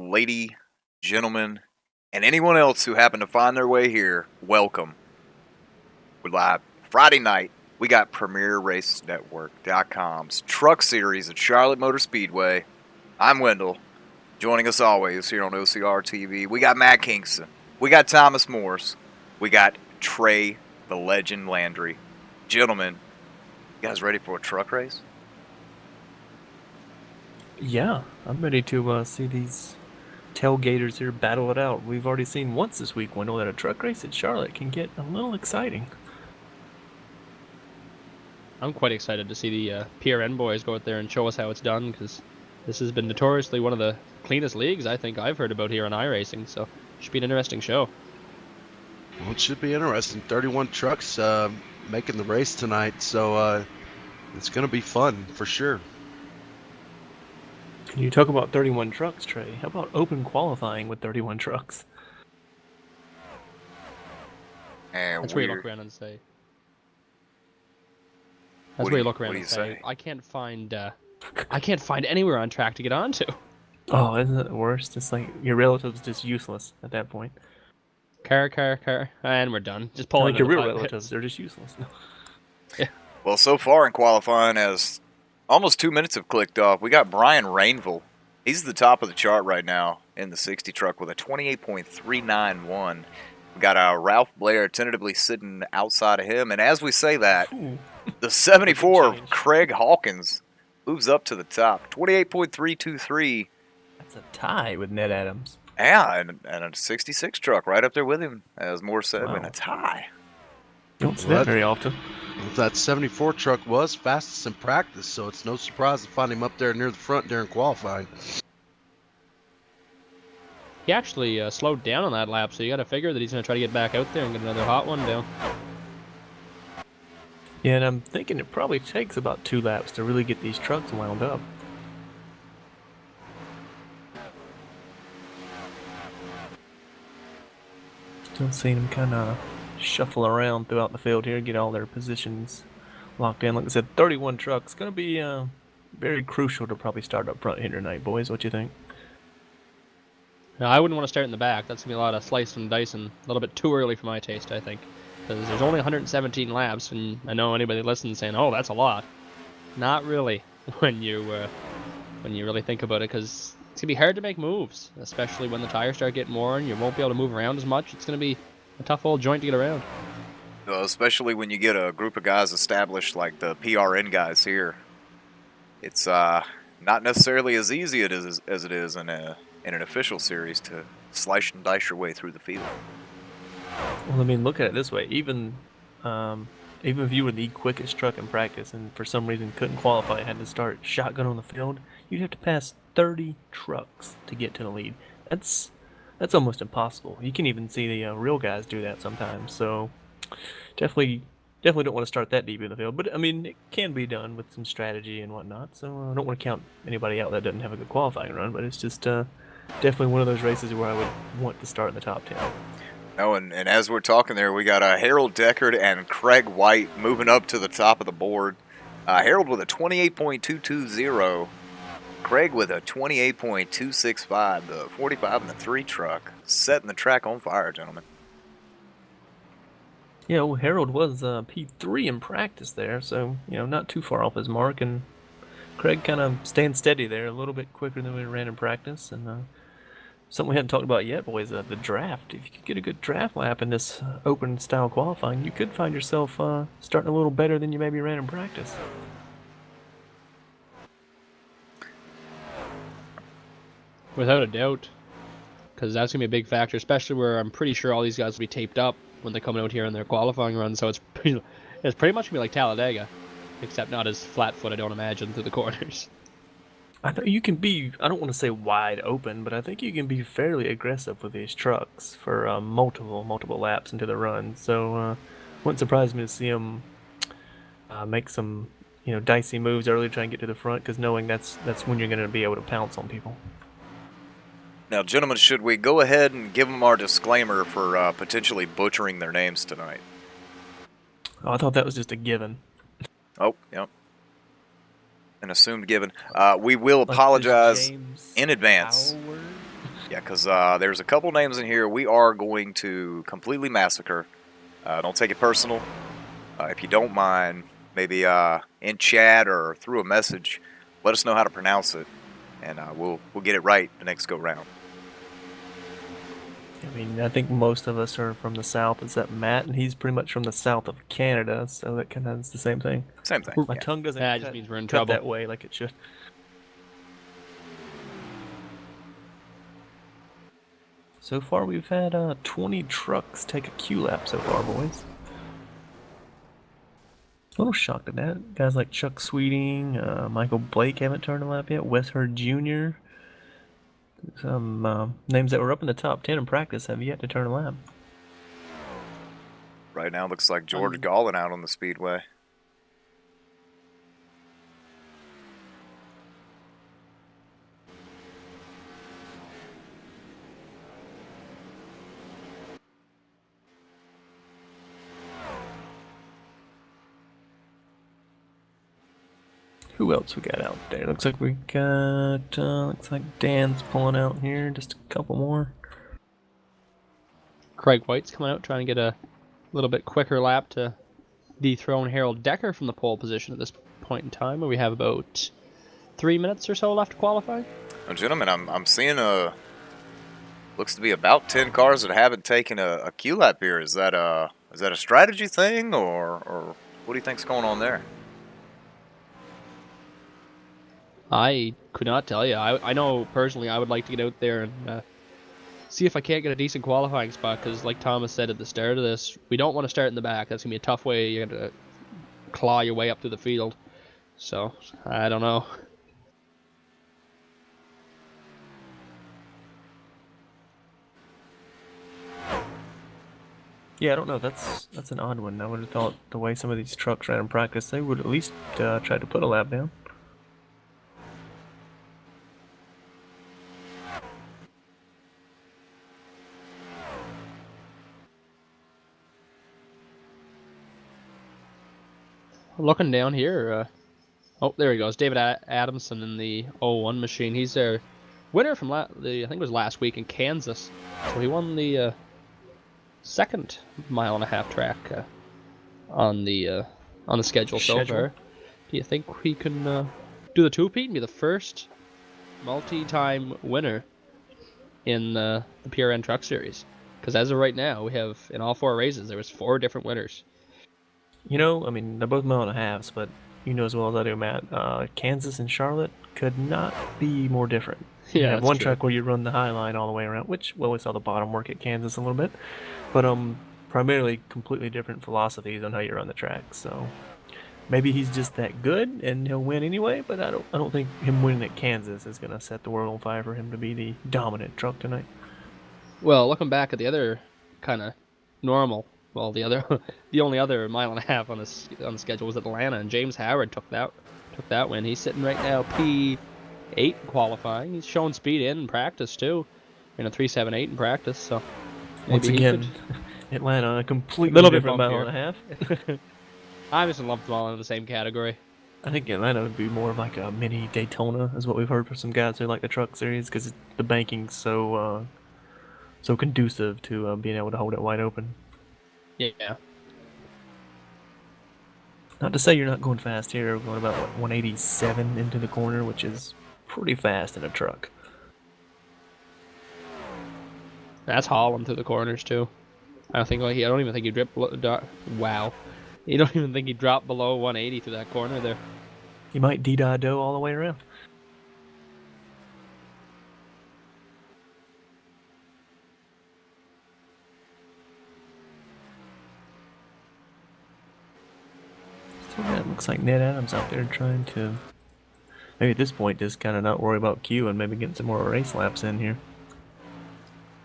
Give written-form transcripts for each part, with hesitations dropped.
lady, gentlemen, and anyone else who happened to find their way here, welcome. We're live Friday night. We got PremierRaceNetwork.com's Truck Series at Charlotte Motor Speedway. I'm Wendell. Joining us always here on OCR TV, we got Matt Kingston. We got Thomas Morse. We got Trey the Legend Landry. Gentlemen, you guys ready for a truck race? Yeah, I'm ready to see these tailgaters here battle it out. We've already seen once this week, Wendell, that a truck race at Charlotte can get a little exciting. I'm quite excited to see the PRN boys go out there and show us how it's done, because this has been notoriously one of the cleanest leagues I think I've heard about here on iRacing, so it should be an interesting show. Well, it should be interesting. 31 trucks making the race tonight, so it's going to be fun for sure. You talk about 31 trucks, Trey. How about open qualifying with 31 trucks? And That's where you look around and say. That's where you look around and say, I can't find anywhere on track to get onto. Oh, isn't it the worst? It's like your relative's just useless at that point. Car, and we're done. Just pull like your real relatives, they're just useless. Yeah. Well, so far in qualifying, as almost 2 minutes have clicked off, we got Brian Rainville. He's the top of the chart right now in the 60 truck with a 28.391. We got Ralph Blair tentatively sitting outside of him, and as we say that, the 74 Craig Hawkins moves up to the top, 28.323. That's a tie with Ned Adams. Yeah, and a 66 truck right up there with him, as Moore said, in a tie. Don't see that very often. That 74 truck was fastest in practice, so it's no surprise to find him up there near the front during qualifying. He actually slowed down on that lap, so you got to figure that he's going to try to get back out there and get another hot one down. Yeah, and I'm thinking it probably takes about 2 laps to really get these trucks wound up. Still seeing them kind of shuffle around throughout the field here, get all their positions locked in. Like I said, 31 trucks. Going to be very crucial to probably start up front here tonight, boys. What you think? Now, I wouldn't want to start in the back. That's going to be a lot of slicing and dicing. A little bit too early for my taste, I think. Because there's only 117 laps, and I know anybody listening saying, oh, that's a lot. Not really, when you really think about it, because it's going to be hard to make moves, especially when the tires start getting worn. You won't be able to move around as much. It's going to be a tough old joint to get around. Especially when you get a group of guys established like the PRN guys here. It's not necessarily as easy as it is in an official series to slice and dice your way through the field. Well, I mean, look at it this way. Even if you were the quickest truck in practice and for some reason couldn't qualify and had to start shotgun on the field, you'd have to pass 30 trucks to get to the lead. That's almost impossible. You can even see the real guys do that sometimes. So definitely don't want to start that deep in the field. But I mean, it can be done with some strategy and whatnot. So I don't want to count anybody out that doesn't have a good qualifying run. But it's just definitely one of those races where I would want to start in the top 10. No, and as we're talking there, we got Harold Deckard and Craig White moving up to the top of the board. Harold with a 28.220. Craig with a 28.265. The 45 and the 3 truck setting the track on fire, gentlemen. Yeah, well, Harold was P3 in practice there, so, not too far off his mark, and Craig kind of staying steady there, a little bit quicker than we ran in practice, and something we hadn't talked about yet, boys, the draft. If you could get a good draft lap in this open-style qualifying, you could find yourself starting a little better than you maybe ran in practice. Without a doubt, because that's going to be a big factor, especially where I'm pretty sure all these guys will be taped up when they come out here in their qualifying run, so it's pretty much going to be like Talladega, except not as flat-foot, I don't imagine, through the corners. I think you can be, I don't want to say wide open, but I think you can be fairly aggressive with these trucks for multiple laps into the run. So wouldn't surprise me to see them make some, dicey moves early to try and get to the front, because knowing that's when you're going to be able to pounce on people. Now, gentlemen, should we go ahead and give them our disclaimer for potentially butchering their names tonight? Oh, I thought that was just a given. Oh, yep. An assumed given. We will apologize in advance. Yeah, because there's a couple names in here we are going to completely massacre. Don't take it personal. If you don't mind, maybe in chat or through a message, let us know how to pronounce it, and we'll get it right the next go round. I mean, I think most of us are from the south, except Matt, and he's pretty much from the south of Canada, so that kind of is the same thing. Same thing. My Yeah. tongue doesn't That cut, just means we're in cut trouble. that way like it should. So far, we've had 20 trucks take a Q lap so far, boys. A little shocked at that. Guys like Chuck Sweeting, Michael Blake haven't turned a lap yet. Wes Hurd Jr. Some names that were up in the top 10 in practice have yet to turn a lap. Right now, looks like George Gallin out on the speedway. Who else we got out there? Looks like we got, looks like Dan's pulling out here. Just a couple more. Craig White's coming out trying to get a little bit quicker lap to dethrone Harold Decker from the pole position at this point in time, where we have about 3 minutes or so left to qualify. Now, gentlemen, I'm seeing looks to be about 10 cars that haven't taken a Q lap here. Is that a strategy thing, or what do you think's going on there? I could not tell you. I know personally I would like to get out there and see if I can't get a decent qualifying spot, because like Thomas said at the start of this, we don't want to start in the back. That's going to be a tough way. You're going to claw your way up through the field. So, I don't know. Yeah, I don't know. That's an odd one. I would have thought the way some of these trucks ran in practice, they would at least try to put a lap down. Looking down here, oh, there he goes. David Adamson in the 01 machine. He's their winner from I think it was last week in Kansas. So he won the second mile-and-a-half track on the schedule so far. Do you think we can do the two-peat and be the first multi-time winner in the PRN Truck Series? Because as of right now, we have, in all 4 races, there was 4 different winners. You know, I mean, they're both mile and a halves, but you know as well as I do, Matt, Kansas and Charlotte could not be more different. You have that's one true. track where you run the high line all the way around, which we always saw the bottom work at Kansas a little bit, but primarily completely different philosophies on how you run the track. So maybe he's just that good and he'll win anyway. But I don't think him winning at Kansas is gonna set the world on fire for him to be the dominant truck tonight. Well, looking back at the other kind of normal, well, the only other mile and a half on the schedule was Atlanta, and James Howard took that win. He's sitting right now P8 qualifying. He's showing speed in practice too, in a 3.78 in practice. So Once maybe again, Atlanta, a completely Little bit different mile bumpier. and a half. I just lumped them all into the same category. I think Atlanta would be more of like a mini Daytona, is what we've heard from some guys who like the truck series, because the banking's so conducive to being able to hold it wide open. Yeah. Not to say you're not going fast here. We're going about 187 into the corner, which is pretty fast in a truck. That's hauling through the corners too. I don't even think he dropped below 180 through that corner there. You might D-do all the way around. So yeah, it looks like Ned Adams out there trying to, maybe at this point, just kind of not worry about Q and maybe getting some more race laps in here.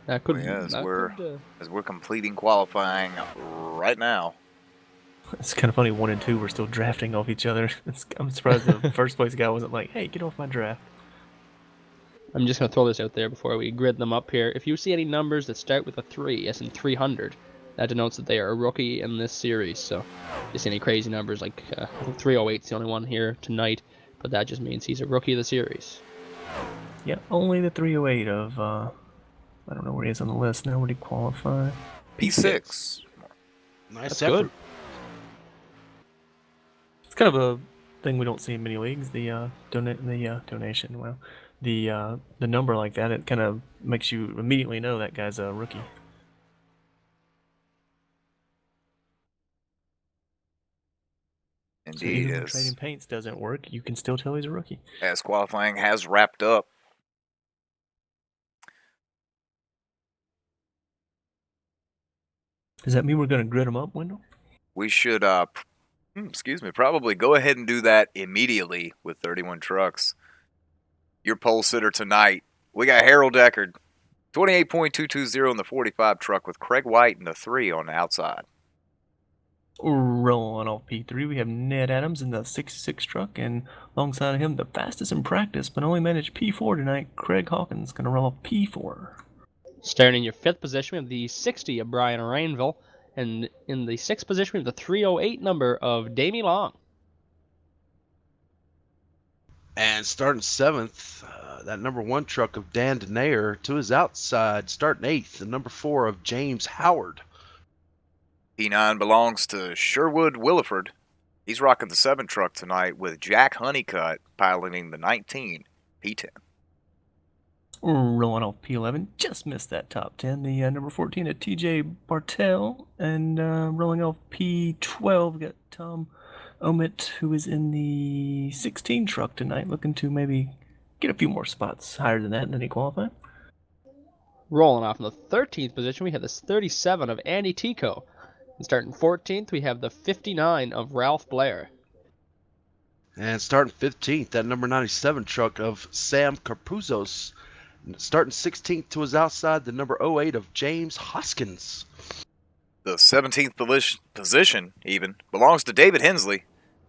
That could. Yeah, that could, as we're completing qualifying right now. It's kind of funny, 1 and 2 were still drafting off each other. I'm surprised the first place guy wasn't like, hey, get off my draft. I'm just going to throw this out there before we grid them up here. If you see any numbers that start with a 3, as in 300, that denotes that they are a rookie in this series. So if you see any crazy numbers, like I think 308 is the only one here tonight, but that just means he's a rookie of the series. Yeah, only the 308 of I don't know where he is on the list now. Would he qualify? P6. Nice That's effort. good. It's kind of a thing we don't see in many leagues. The donation. Well, the number like that, it kind of makes you immediately know that guy's a rookie. So Indeed, even when trading paints doesn't work, you can still tell he's a rookie. as qualifying has wrapped up. Does that mean we're going to grid him up, Wendell? We should, probably go ahead and do that immediately with 31 trucks. Your pole sitter tonight, we got Harold Deckard, 28.220 in the 45 truck with Craig White in the 3 on the outside. Rolling off P3, we have Ned Adams in the 66 truck, and alongside of him, the fastest in practice, but only managed P4 tonight, Craig Hawkins, going to roll off P4. Starting in your 5th position, we have the 60 of Brian Rainville. And in the 6th position, we have the 308 number of Damie Long. And starting 7th, that number 1 truck of Dan Denayer. To his outside, starting 8th, the number 4 of James Howard. P9 belongs to Sherwood Williford. He's rocking the 7 truck tonight with Jack Honeycutt piloting the 19 P10. Rolling off P11, just missed that top 10. The number 14 at TJ Bartell, and rolling off P12, we got Tom Omit, who is in the 16 truck tonight, looking to maybe get a few more spots higher than that, and then he qualify. Rolling off in the 13th position, we have the 37 of Andy Tico. And starting 14th, we have the 59 of Ralph Blair. And starting 15th, that number 97 truck of Sam Carpuzos. Starting 16th to his outside, the number 08 of James Hoskins. The 17th position, even, belongs to David Hensley.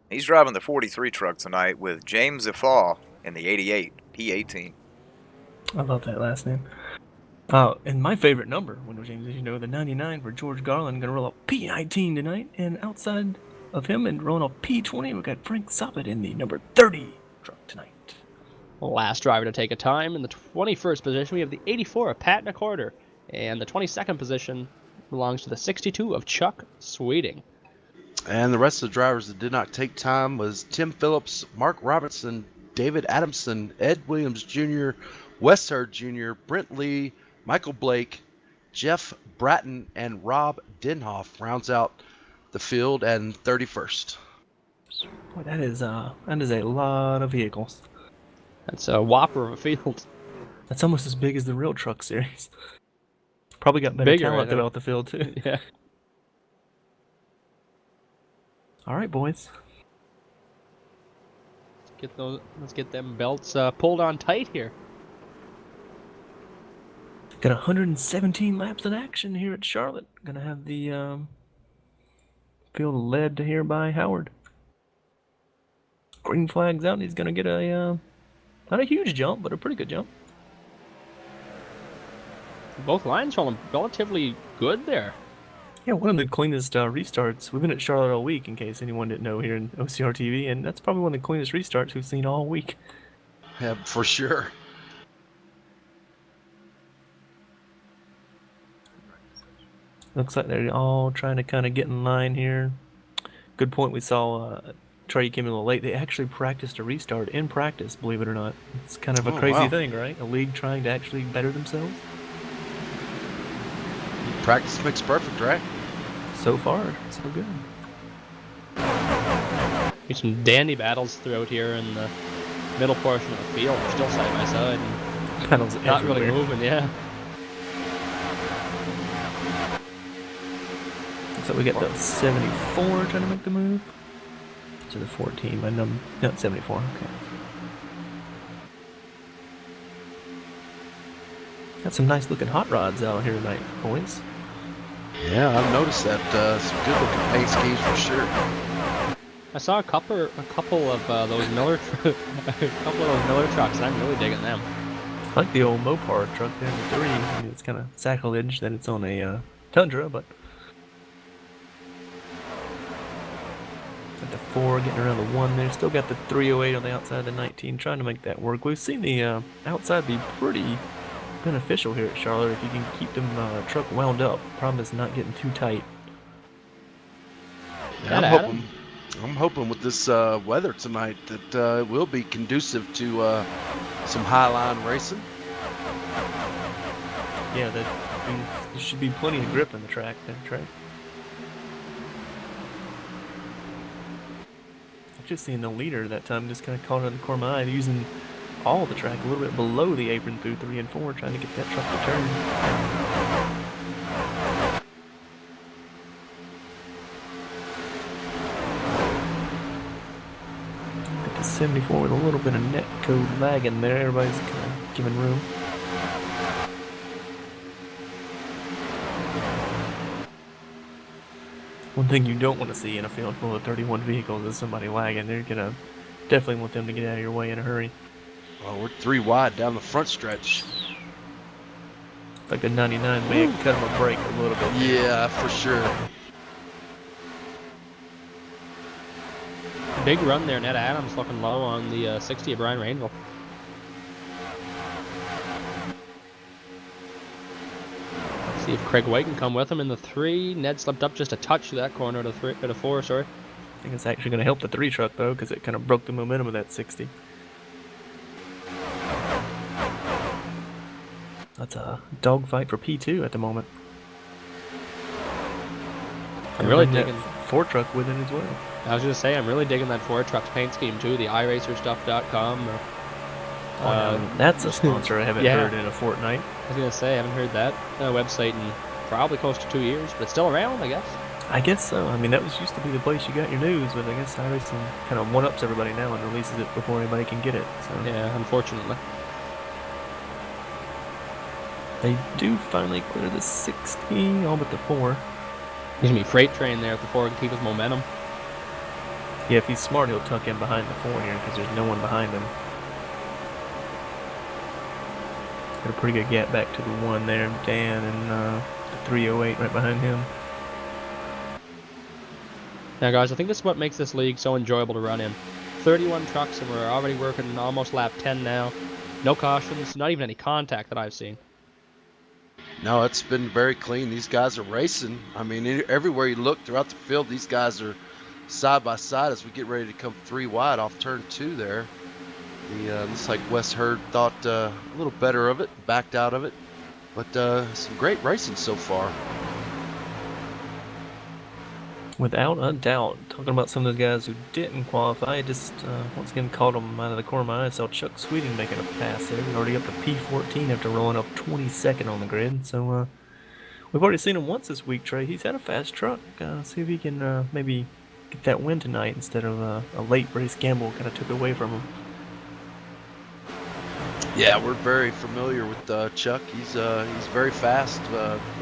He's driving the 43 truck tonight with James Ifaw in the 88 P18. I love that last name. And my favorite number, Wendell James, as you know, the 99 for George Garland, going to roll up P19 tonight. And outside of him and rolling up P20, we've got Frank Soppet in the number 30 truck tonight. Last driver to take a time. In the 21st position, we have the 84 of Pat McCorder. And the 22nd position belongs to the 62 of Chuck Sweeting. And the rest of the drivers that did not take time was Tim Phillips, Mark Robertson, David Adamson, Ed Williams Jr., Wes Hurd Jr., Brent Lee, Michael Blake, Jeff Bratton, and Rob Denhoff rounds out the field and 31st. Boy, that is a lot of vehicles. That's a whopper of a field. That's almost as big as the real truck series. Probably got better Bigger, talent I think. throughout the field too. Yeah. All right, boys. Let's get them belts pulled on tight here. Got 117 laps in action here at Charlotte. Gonna have the field led here by Howard. Green flag's out, and he's gonna get a not a huge jump, but a pretty good jump. Both lines rolling relatively good there. Yeah, one of the cleanest restarts. We've been at Charlotte all week, in case anyone didn't know, here in OCR TV, and that's probably one of the cleanest restarts we've seen all week. Yeah, for sure. Looks like they're all trying to kind of get in line here. Good point. We saw Trey came in a little late. They actually practiced a restart in practice, believe it or not. It's kind of a Oh, crazy wow. thing, right? A league trying to actually better themselves. Practice makes perfect, right? So far, so good. There's some dandy battles throughout here in the middle portion of the field. They're still side by side. And Pedals not really everywhere. moving, yeah. So we got the 74 trying to make the move to the 14 by number, no, 74. Okay. Got some nice looking hot rods out here tonight, boys. Yeah, I've noticed that. Some good looking paint schemes for sure. I saw a couple of those Miller, trucks. And I'm really digging them. I like the old Mopar truck there, the 3. I mean, it's kind of sacrilege that it's on a Tundra, but got the 4 getting around the 1 there. Still got the 308 on the outside of the 19, trying to make that work. We've seen the outside be pretty beneficial here at Charlotte if you can keep them truck wound up. Problem is not getting too tight. Yeah, Adam? I'm hoping with this weather tonight that it will be conducive to some high line racing. Yeah, there should be plenty of grip in the track there, Trey. I've just seen the leader that time just kind of caught it in the corner of my eye, using all the track a little bit below the apron through 3 and 4, trying to get that truck to turn. Got the 74 with a little bit of net code lagging there. Everybody's kind of giving room. One thing you don't want to see in a field full of 31 vehicles is somebody lagging. They're gonna definitely want them to get out of your way in a hurry. Well, we're 3 wide down the front stretch. Like a 99 may cut them a break a little bit. Yeah, for sure. Big run there. Ned Adams looking low on the 60 of Brian Rainville. See if Craig White can come with him in the 3. Ned slipped up just a touch to that corner to the 4. Sorry. I think it's actually going to help the 3 truck though, because it kind of broke the momentum of that 60. That's a dogfight for P2 at the moment. I'm really And that digging. 4 truck with it as well. I was gonna say I'm really digging that 4 trucks paint scheme too. The iRacerstuff.com. That's a sponsor I haven't Yeah. heard in a fortnight. I was gonna say I haven't heard that website in probably close to 2 years, but it's still around, I guess. I guess so. I mean, that was used to be the place you got your news, but I guess iRacing kind of one-ups everybody now and releases it before anybody can get it. So Yeah, unfortunately. they do finally clear the 60, all but the 4. He's gonna be freight train there if the 4 can keep his momentum. Yeah, if he's smart, he'll tuck in behind the 4 here because there's no one behind him. Got a pretty good gap back to the 1 there, Dan, and the 308 right behind him. Now, guys, I think this is what makes this league so enjoyable to run in. 31 trucks, and we're already working almost lap 10 now. No cautions, not even any contact that I've seen. No, it's been very clean. These guys are racing. I mean, everywhere you look throughout the field, these guys are side by side as we get ready to come 3 wide off turn 2 there. Looks like Wes Hurd thought a little better of it, backed out of it. But some great racing so far. Without a doubt. Talking about some of those guys who didn't qualify, just once again called them out of the corner of my eye. I saw Chuck Sweeting making a pass there. We're already up to P14 after rolling up 22nd on the grid. So we've already seen him once this week, Trey. He's had a fast truck. See if he can maybe get that win tonight instead of a late race gamble kind of took away from him. Yeah, we're very familiar with Chuck. He's very fast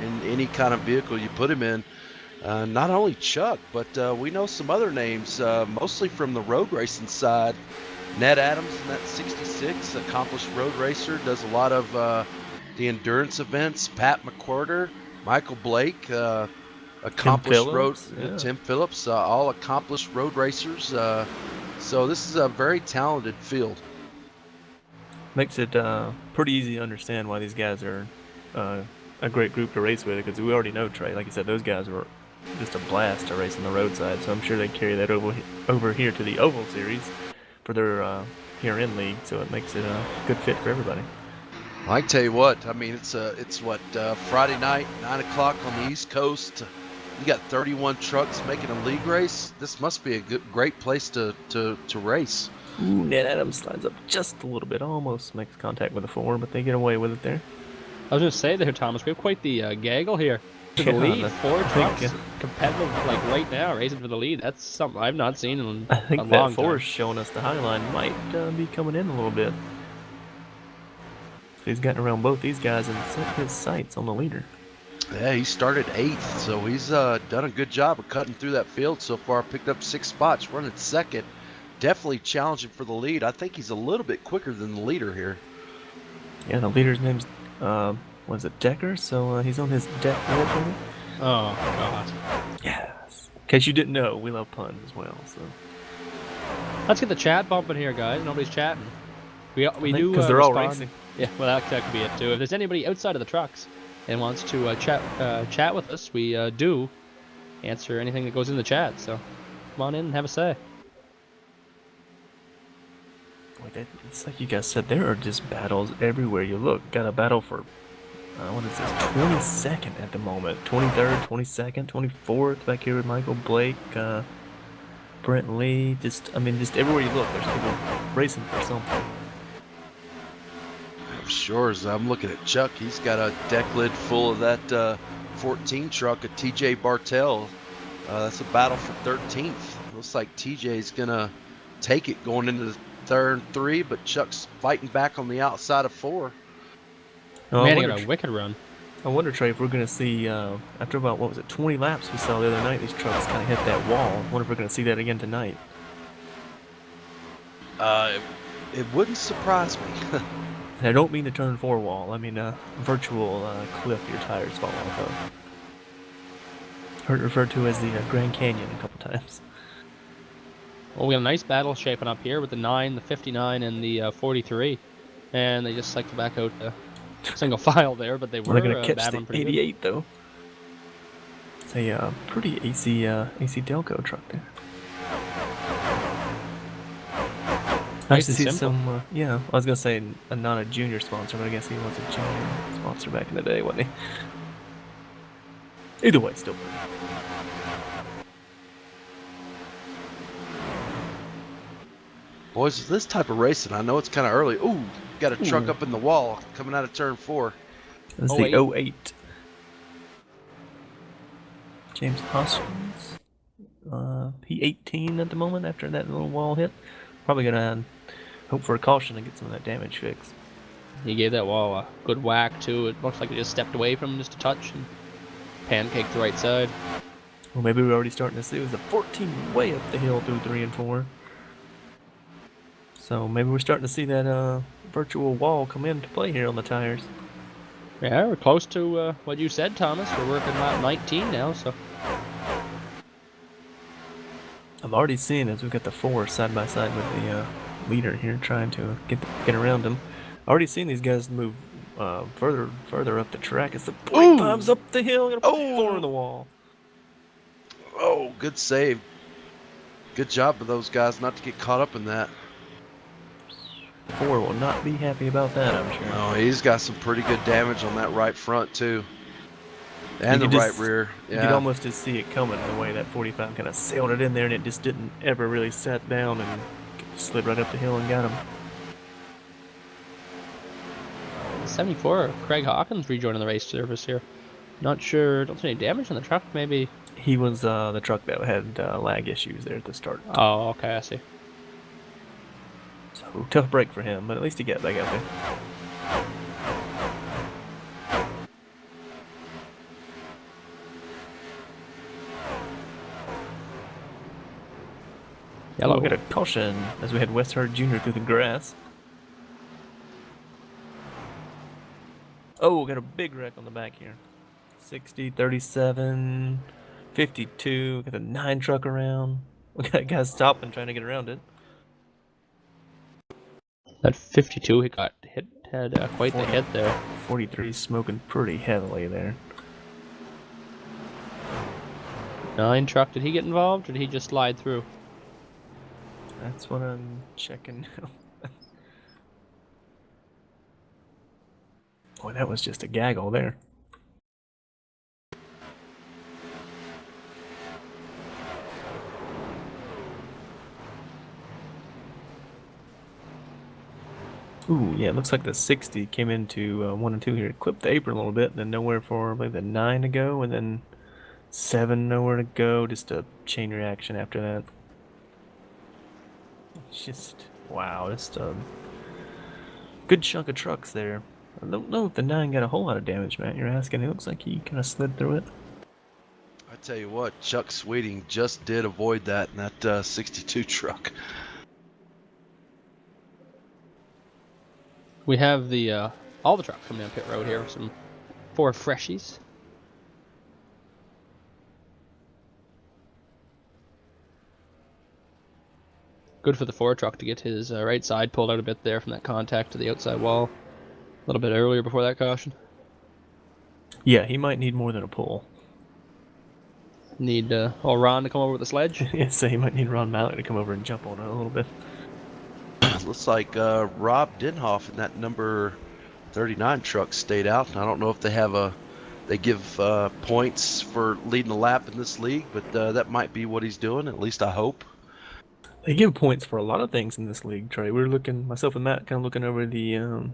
in any kind of vehicle you put him in. Not only Chuck, but we know some other names, mostly from the road racing side. Ned Adams in that 66, accomplished road racer, does a lot of the endurance events. Pat McWhorter, Michael Blake, accomplished Tim Phillips, all accomplished road racers. So this is a very talented field. Makes it pretty easy to understand why these guys are a great group to race with, because we already know, Trey, like you said, those guys were just a blast to race on the roadside, so I'm sure they carry that over here to the Oval Series for their here-in league, so it makes it a good fit for everybody. I can tell you what, I mean, it's Friday night, 9 o'clock on the East Coast. You got 31 trucks making a league race. This must be a great place to race. Ooh, Ned Adams slides up just a little bit, almost makes contact with the 4, but they get away with it there. I was going to say there, Thomas, we have quite the gaggle here. To the lead, 4 trucks, competitive, like right now, racing for the lead. That's something I've not seen in a long time. I think that 4 showing us the high line might be coming in a little bit. He's gotten around both these guys and set his sights on the leader. Yeah, he started 8th, so he's done a good job of cutting through that field so far. Picked up 6 spots, running 2nd. Definitely challenging for the lead. I think he's a little bit quicker than the leader here. Yeah, the leader's name's was it Decker? So he's on his deck there, Tony. Oh God. Yes. In case you didn't know, we love puns as well. So Let's get the chat bumping here, guys. Nobody's chatting. We do because they're all respond. racing. Yeah, well, that could be it too. If there's anybody outside of the trucks and wants to chat with us, we do answer anything that goes in the chat. So come on in and have a say. Boy, it's like you guys said, there are just battles everywhere you look. Got a battle for, what is this, 22nd at the moment. 23rd, 22nd, 24th back here with Michael Blake, Brent Lee. Just everywhere you look, there's people racing for something. I'm sure as I'm looking at Chuck, he's got a deck lid full of that 14 truck, a TJ Bartell. That's a battle for 13th. Looks like TJ's gonna take it going into the third 3, but Chuck's fighting back on the outside of 4. Oh, Man, he got a wicked run. I wonder, Trey, if we're going to see, after about, 20 laps we saw the other night, these trucks kind of hit that wall. I wonder if we're going to see that again tonight. It wouldn't surprise me. And I don't mean the turn 4 wall. I mean virtual cliff your tires fall off of. Heard it referred to as the Grand Canyon a couple times. Well, we got a nice battle shaping up here with the 9, the 59, and the 43. And they just cycled back out the single file there, but they were Well, they're going to catch battling the pretty 88, though. It's a pretty AC Delco truck there. Nice to see some, yeah, I was going to say not a junior sponsor, but I guess he was a junior sponsor back in the day, wasn't he? Either way, still pretty. Boys, this type of racing, I know it's kind of early. Ooh, got a truck up in the wall coming out of turn 4. This is the 08. James Hoskins. P18 at the moment after that little wall hit. Probably gonna hope for a caution and get some of that damage fixed. He gave that wall a good whack too. It looks like it just stepped away from him just a touch and pancaked the right side. Well, maybe we're already starting to see it was a 14 way up the hill through 3 and 4. So maybe we're starting to see that virtual wall come into play here on the tires. Yeah, we're close to what you said, Thomas. We're working lap 19 now, so. I'm already seeing as we've got the 4 side by side with the leader here trying to get around him. Already seen these guys move further up the track as the 45's up the hill. Gonna put 4 in the wall. Oh, good save. Good job of those guys not to get caught up in that. 4 will not be happy about that, I'm sure. Oh, he's got some pretty good damage on that right front too, and the right rear. You could almost just see it coming the way that 45 kind of sailed it in there, and it just didn't ever really set down and slid right up the hill and got him. 74, Craig Hawkins rejoining the race service here. Not sure, don't see any damage on the truck, maybe. He was the truck that had lag issues there at the start. Oh, okay, I see. So tough break for him, but at least he got back out there. Yellow. Oh, we got a caution as we had West Herd Jr. through the grass. Oh, we got a big wreck on the back here. 60, 37, 52. Got the 9 truck around. We got guys stopping trying to get around it. That 52, he got hit, had quite the hit there. 43 smoking pretty heavily there. 9 truck, did he get involved or did he just slide through? That's what I'm checking now. Boy, that was just a gaggle there. Ooh, yeah, it looks like the 60 came into 1 and 2 here. Clipped the apron a little bit, then nowhere for, I believe, the 9 to go, and then 7 nowhere to go. Just a chain reaction after that. Just, wow, just a good chunk of trucks there. I don't know if the 9 got a whole lot of damage, Matt. You're asking. It looks like he kind of slid through it. I tell you what, Chuck Sweeting just did avoid that in that 62 truck. We have the all the trucks coming down pit road here. Some 4 freshies. Good for the 4 truck to get his right side pulled out a bit there from that contact to the outside wall. little bit earlier before that caution. Yeah, he might need more than a pull. Need Ron to come over with the sledge. Yeah, so he might need Ron Malley to come over and jump on it a little bit. Looks like Rob Denhoff in that number 39 truck stayed out. I don't know if they give points for leading a lap in this league, but that might be what he's doing. At least I hope. They give points for a lot of things in this league, Trey. We were looking, myself and Matt, kind of looking over the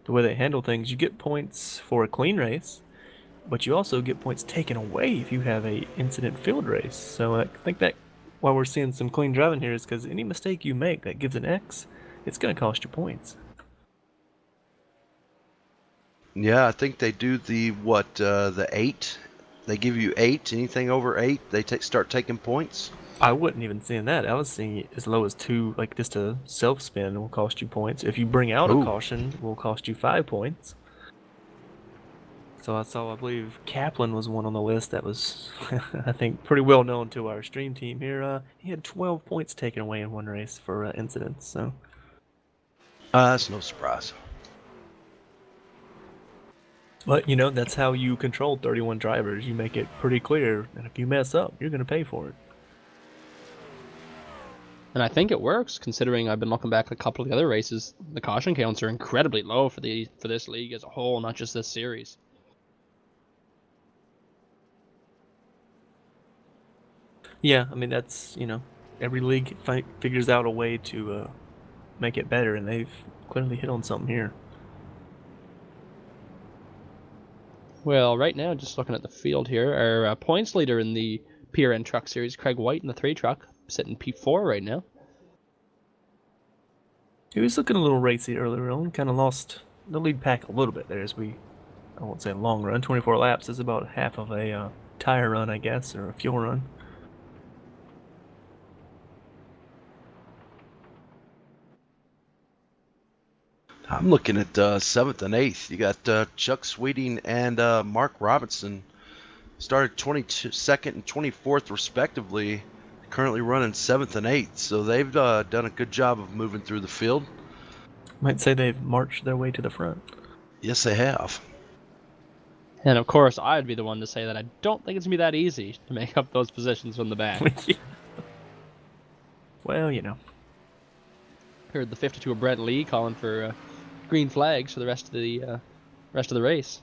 way they handle things. You get points for a clean race, but you also get points taken away if you have a incident field race. So I think that why we're seeing some clean driving here is because any mistake you make that gives an X, it's going to cost you points. Yeah, I think they do the 8. They give you 8. Anything over 8, they start taking points. I wasn't even seeing that. I was seeing it as low as 2, like just a self spin will cost you points. If you bring out Ooh. a caution, it will cost you 5 points. So I saw, I believe Kaplan was one on the list that was, I think, pretty well known to our stream team here. He had 12 points taken away in one race for incidents. So That's no surprise. But, you know, that's how you control 31 drivers. You make it pretty clear, and if you mess up, you're going to pay for it. And I think it works, considering I've been looking back at a couple of the other races. The caution counts are incredibly low for this league as a whole, not just this series. Yeah, I mean, that's, you know, every league figures out a way to make it better, and they've clearly hit on something here. Well, right now, just looking at the field here, our points leader in the PRN Truck Series, Craig White in the 3 truck, sitting P4 right now. He was looking a little racy earlier on, kind of lost the lead pack a little bit there as I won't say long run, 24 laps is about half of a tire run, I guess, or a fuel run. I'm looking at 7th and 8th. You got Chuck Sweeting and Mark Robinson. Started 22nd and 24th respectively. Currently running 7th and 8th. So they've done a good job of moving through the field. Might say they've marched their way to the front. Yes, they have. And of course, I'd be the one to say that I don't think it's going to be that easy to make up those positions from the back. Well, you know. Heard the 52 of Brett Lee calling for green flags for the rest of the race.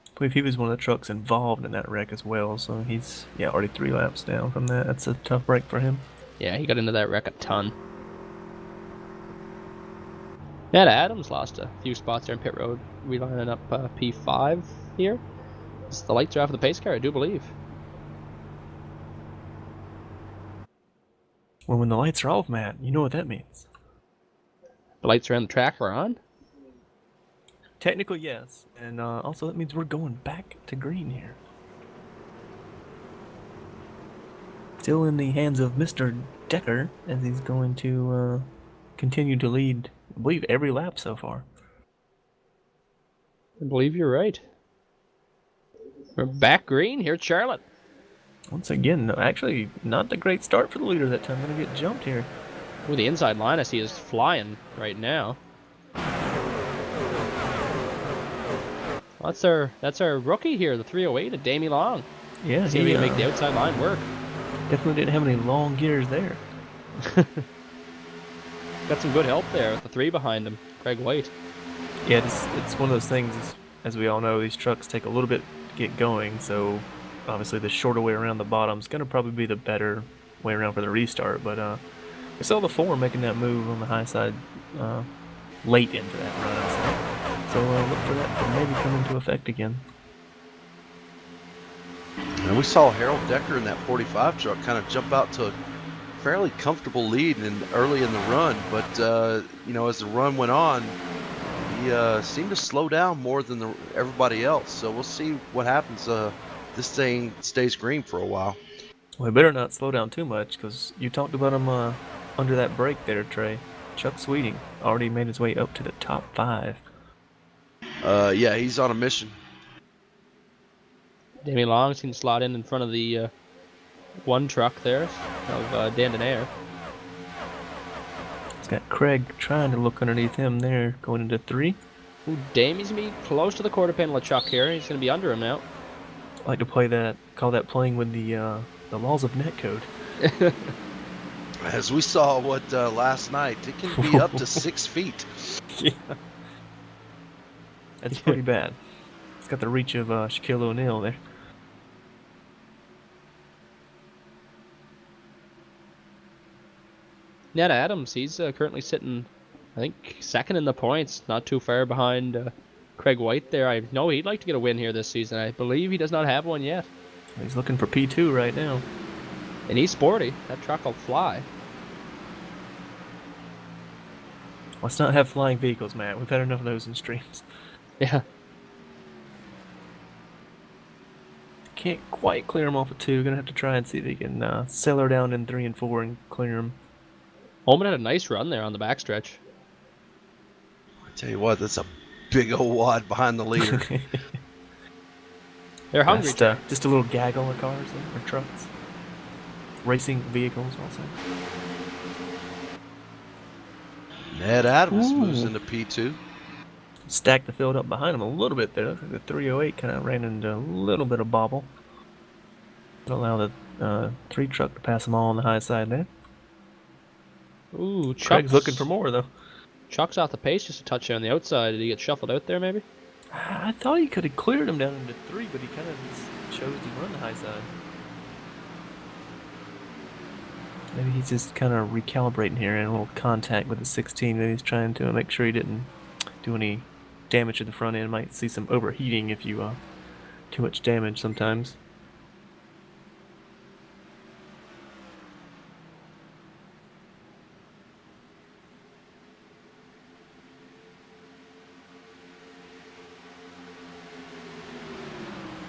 I believe he was one of the trucks involved in that wreck as well, so he's already 3 laps down from that. That's a tough break for him. Yeah, he got into that wreck a ton. Matt Adams lost a few spots there in pit road. We lining up P5 here. The lights are off of the pace car, I do believe. Well, when the lights are off, Matt, you know what that means. The lights around the track are on. Technically, yes. And also that means we're going back to green here. Still in the hands of Mr. Decker, as he's going to continue to lead, I believe, every lap so far. I believe you're right. We're back green here at Charlotte. Once again, actually, not the great start for the leader that time. Going to get jumped here. Ooh, the inside line I see is flying right now. That's our rookie here, the 308 of Damie Long. Yeah, See if he can make the outside line work. Definitely didn't have any long gears there. Got some good help there with the 3 behind him, Craig White. Yeah, it's one of those things, as we all know, these trucks take a little bit to get going, so obviously the shorter way around the bottom is going to probably be the better way around for the restart, but I saw the 4 making that move on the high side late into that run, so look for that to maybe come into effect again. And we saw Harold Decker in that 45 truck kind of jump out to a fairly comfortable lead early in the run, but as the run went on, he seemed to slow down more than everybody else. So we'll see what happens. This thing stays green for a while. Well, he better not slow down too much, because you talked about him under that break there, Trey. Chuck Sweeting already made his way up to the top 5. Yeah, he's on a mission. Damie Long seemed to slot in front of the 1 truck there of Dan Denaire. It's got Craig trying to look underneath him there, going into 3. Ooh, Damie's gonna be close to the quarter panel of Chuck here. He's gonna be under him now. I like to call that playing with the laws of netcode. As we saw last night, it can be up to 6 feet. Yeah. That's pretty bad. It's got the reach of Shaquille O'Neal there. Ned Adams, he's currently sitting, I think, second in the points, not too far behind Craig White there. I know he'd like to get a win here this season. I believe he does not have one yet. He's looking for P2 right now. And he's sporty. That truck will fly. Let's not have flying vehicles, Matt. We've had enough of those in streams. Yeah. Can't quite clear him off at 2. Gonna have to try and see if he can sail her down in 3 and 4 and clear him. Holman had a nice run there on the backstretch. I tell you what, that's a big old wad behind the leader. They're hungry. Just a little gaggle of cars there, or trucks. Racing vehicles also. Ned Adams moves Ooh. into P2. Stacked the field up behind him a little bit there. I think the 308 kind of ran into a little bit of bobble. Don't allow the 3 truck to pass them all on the high side there. Ooh, Craig's looking for more though. Chuck's off the pace just a touch on the outside. Did he get shuffled out there maybe? I thought he could have cleared him down into 3, but he kind of chose to run the high side. Maybe he's just kind of recalibrating here and a little contact with the 16. Maybe he's trying to make sure he didn't do any damage to the front end. Might see some overheating if you too much damage sometimes.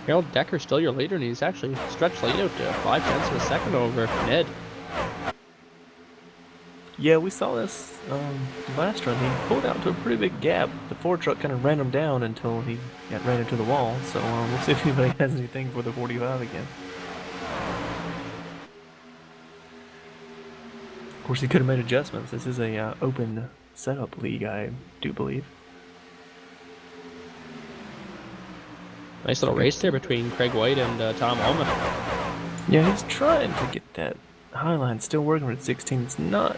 Harold Decker still your leader, and he's actually stretched lead out to 0.5 of a second over Ned. Yeah, we saw this last run. He pulled out to a pretty big gap. The Ford truck kind of ran him down until he ran into the wall. So we'll see if anybody has anything for the 45 again. Of course, he could have made adjustments. This is a open setup league, I do believe. Nice little race there between Craig White and Tom Holman. Yeah, he's trying to get that high line still working with 16. It's not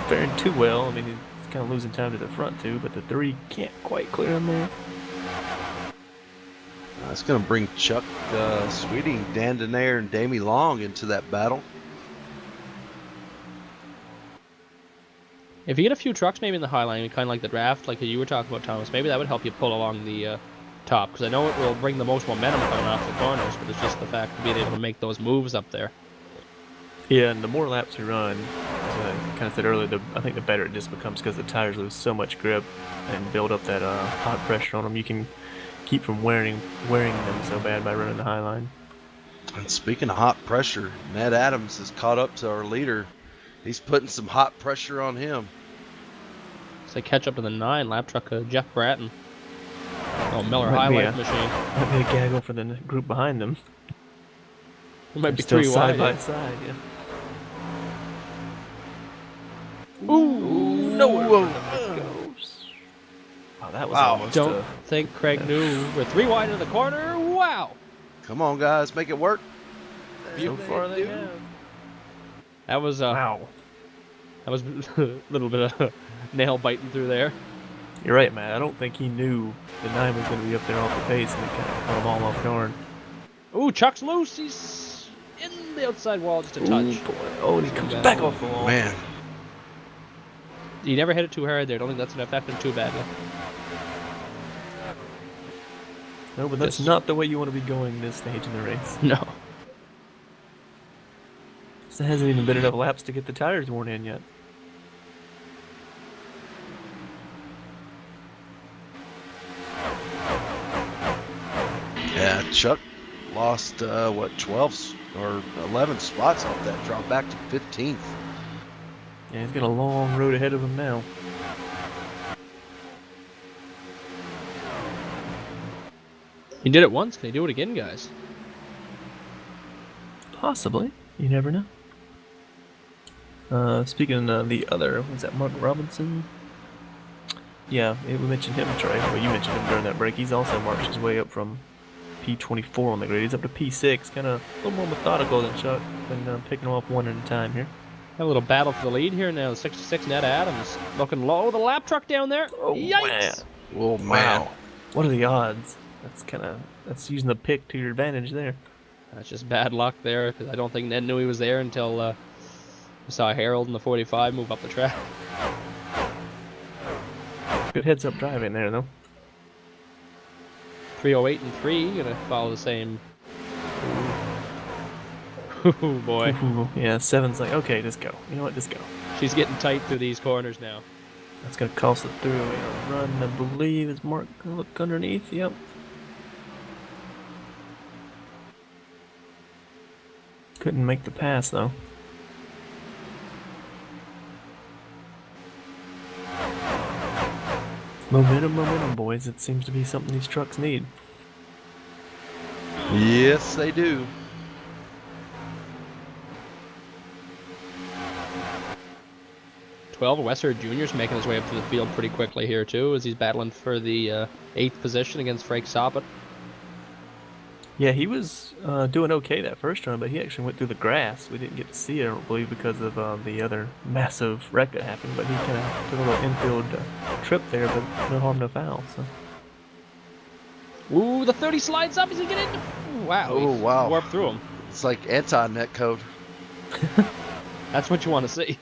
faring too well. I mean, he's kind of losing time to the front two, but the 3 can't quite clear him there. That's going to bring Chuck Sweeting, Dan Denaire, and Damie Long into that battle. If you get a few trucks maybe in the high line, kind of like the draft, like you were talking about, Thomas, maybe that would help you pull along the top, because I know it will bring the most momentum coming off the corners, but it's just the fact of being able to make those moves up there. Yeah, and the more laps we run, as I kind of said earlier, I think the better it just becomes, because the tires lose so much grip and build up that hot pressure on them. You can keep from wearing them so bad by running the high line. And speaking of hot pressure, Ned Adams has caught up to our leader. He's putting some hot pressure on him. So they catch up to the 9 lap truck, Jeff Bratton. Oh, Miller Might be Highlight a- machine. Might be a gaggle for the group behind them. It might be Still 3 side wide. by side, yeah. Ooh, Nowhere goes. Wow, that was Wow. almost Don't think Craig knew. We're 3 wide in the corner. Wow. Come on, guys, make it work. so far they have. That was Wow. that was a little bit of nail biting through there. You're right, Matt. I don't think he knew the 9 was going to be up there off the pace, and it kind of caught him all off guard. Ooh, Chuck's loose. He's in the outside wall just a touch. Ooh, boy. Oh, and he comes back off the wall. Man, He never hit it too hard there. Don't think that's going to affect him too badly. No, but that's Yes. not the way you want to be going this stage in the race. No. There hasn't even been enough laps to get the tires worn in yet. yeah, Chuck lost 12 or 11 spots off that, dropped back to 15th. Yeah, he's got a long road ahead of him now. He did it once. Can he do it again, guys? Possibly. You never know. Speaking of the other, was that Mark Robinson? Yeah, we mentioned him, Trey. Well, you mentioned him during that break. He's also marched his way up from P24 on the grid. He's up to P6, kind of a little more methodical than Chuck, been picking them up one at a time here. Have a little battle for the lead here now. 66 Ned Adams looking low. The lap truck down there. Oh, Yikes! man. Oh, man. What are the odds? That's using the pick to your advantage there. That's just bad luck there, because I don't think Ned knew he was there until we saw Harold in the 45 move up the track. Good heads-up driving there, though. 308 and 3, gonna follow the same. Oh boy. Ooh, yeah, 7's like, okay, just go. You know what, just go. She's getting tight through these corners now. That's gonna cost it through a run, I believe. Is Mark gonna look underneath? Yep. Couldn't make the pass, though. Momentum, boys. It seems to be something these trucks need. Yes, they do. Westerd Jr.'s making his way up to the field pretty quickly here, too, as he's battling for the 8th position against Frank Soppet. Yeah, he was doing okay that first run, but he actually went through the grass. We didn't get to see it, I don't believe, because of the other massive wreck that happened, but he kind of took a little infield trip there, but no harm, no foul. So. Ooh, the 30 slides up. Is he getting? Ooh, wow. Oh, wow. Warped through him. It's like anti-netcode. That's what you want to see.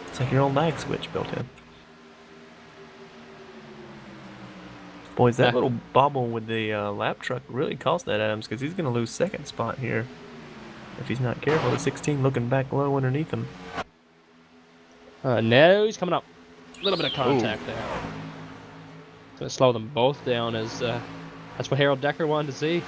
It's like your own lag switch built in. Boys, that little bobble with the lap truck really cost that Adams, because he's going to lose second spot here if he's not careful. The 16 looking back low underneath him. No, he's coming up. A little bit of contact there. It's going to slow them both down, as that's what Harold Decker wanted to see.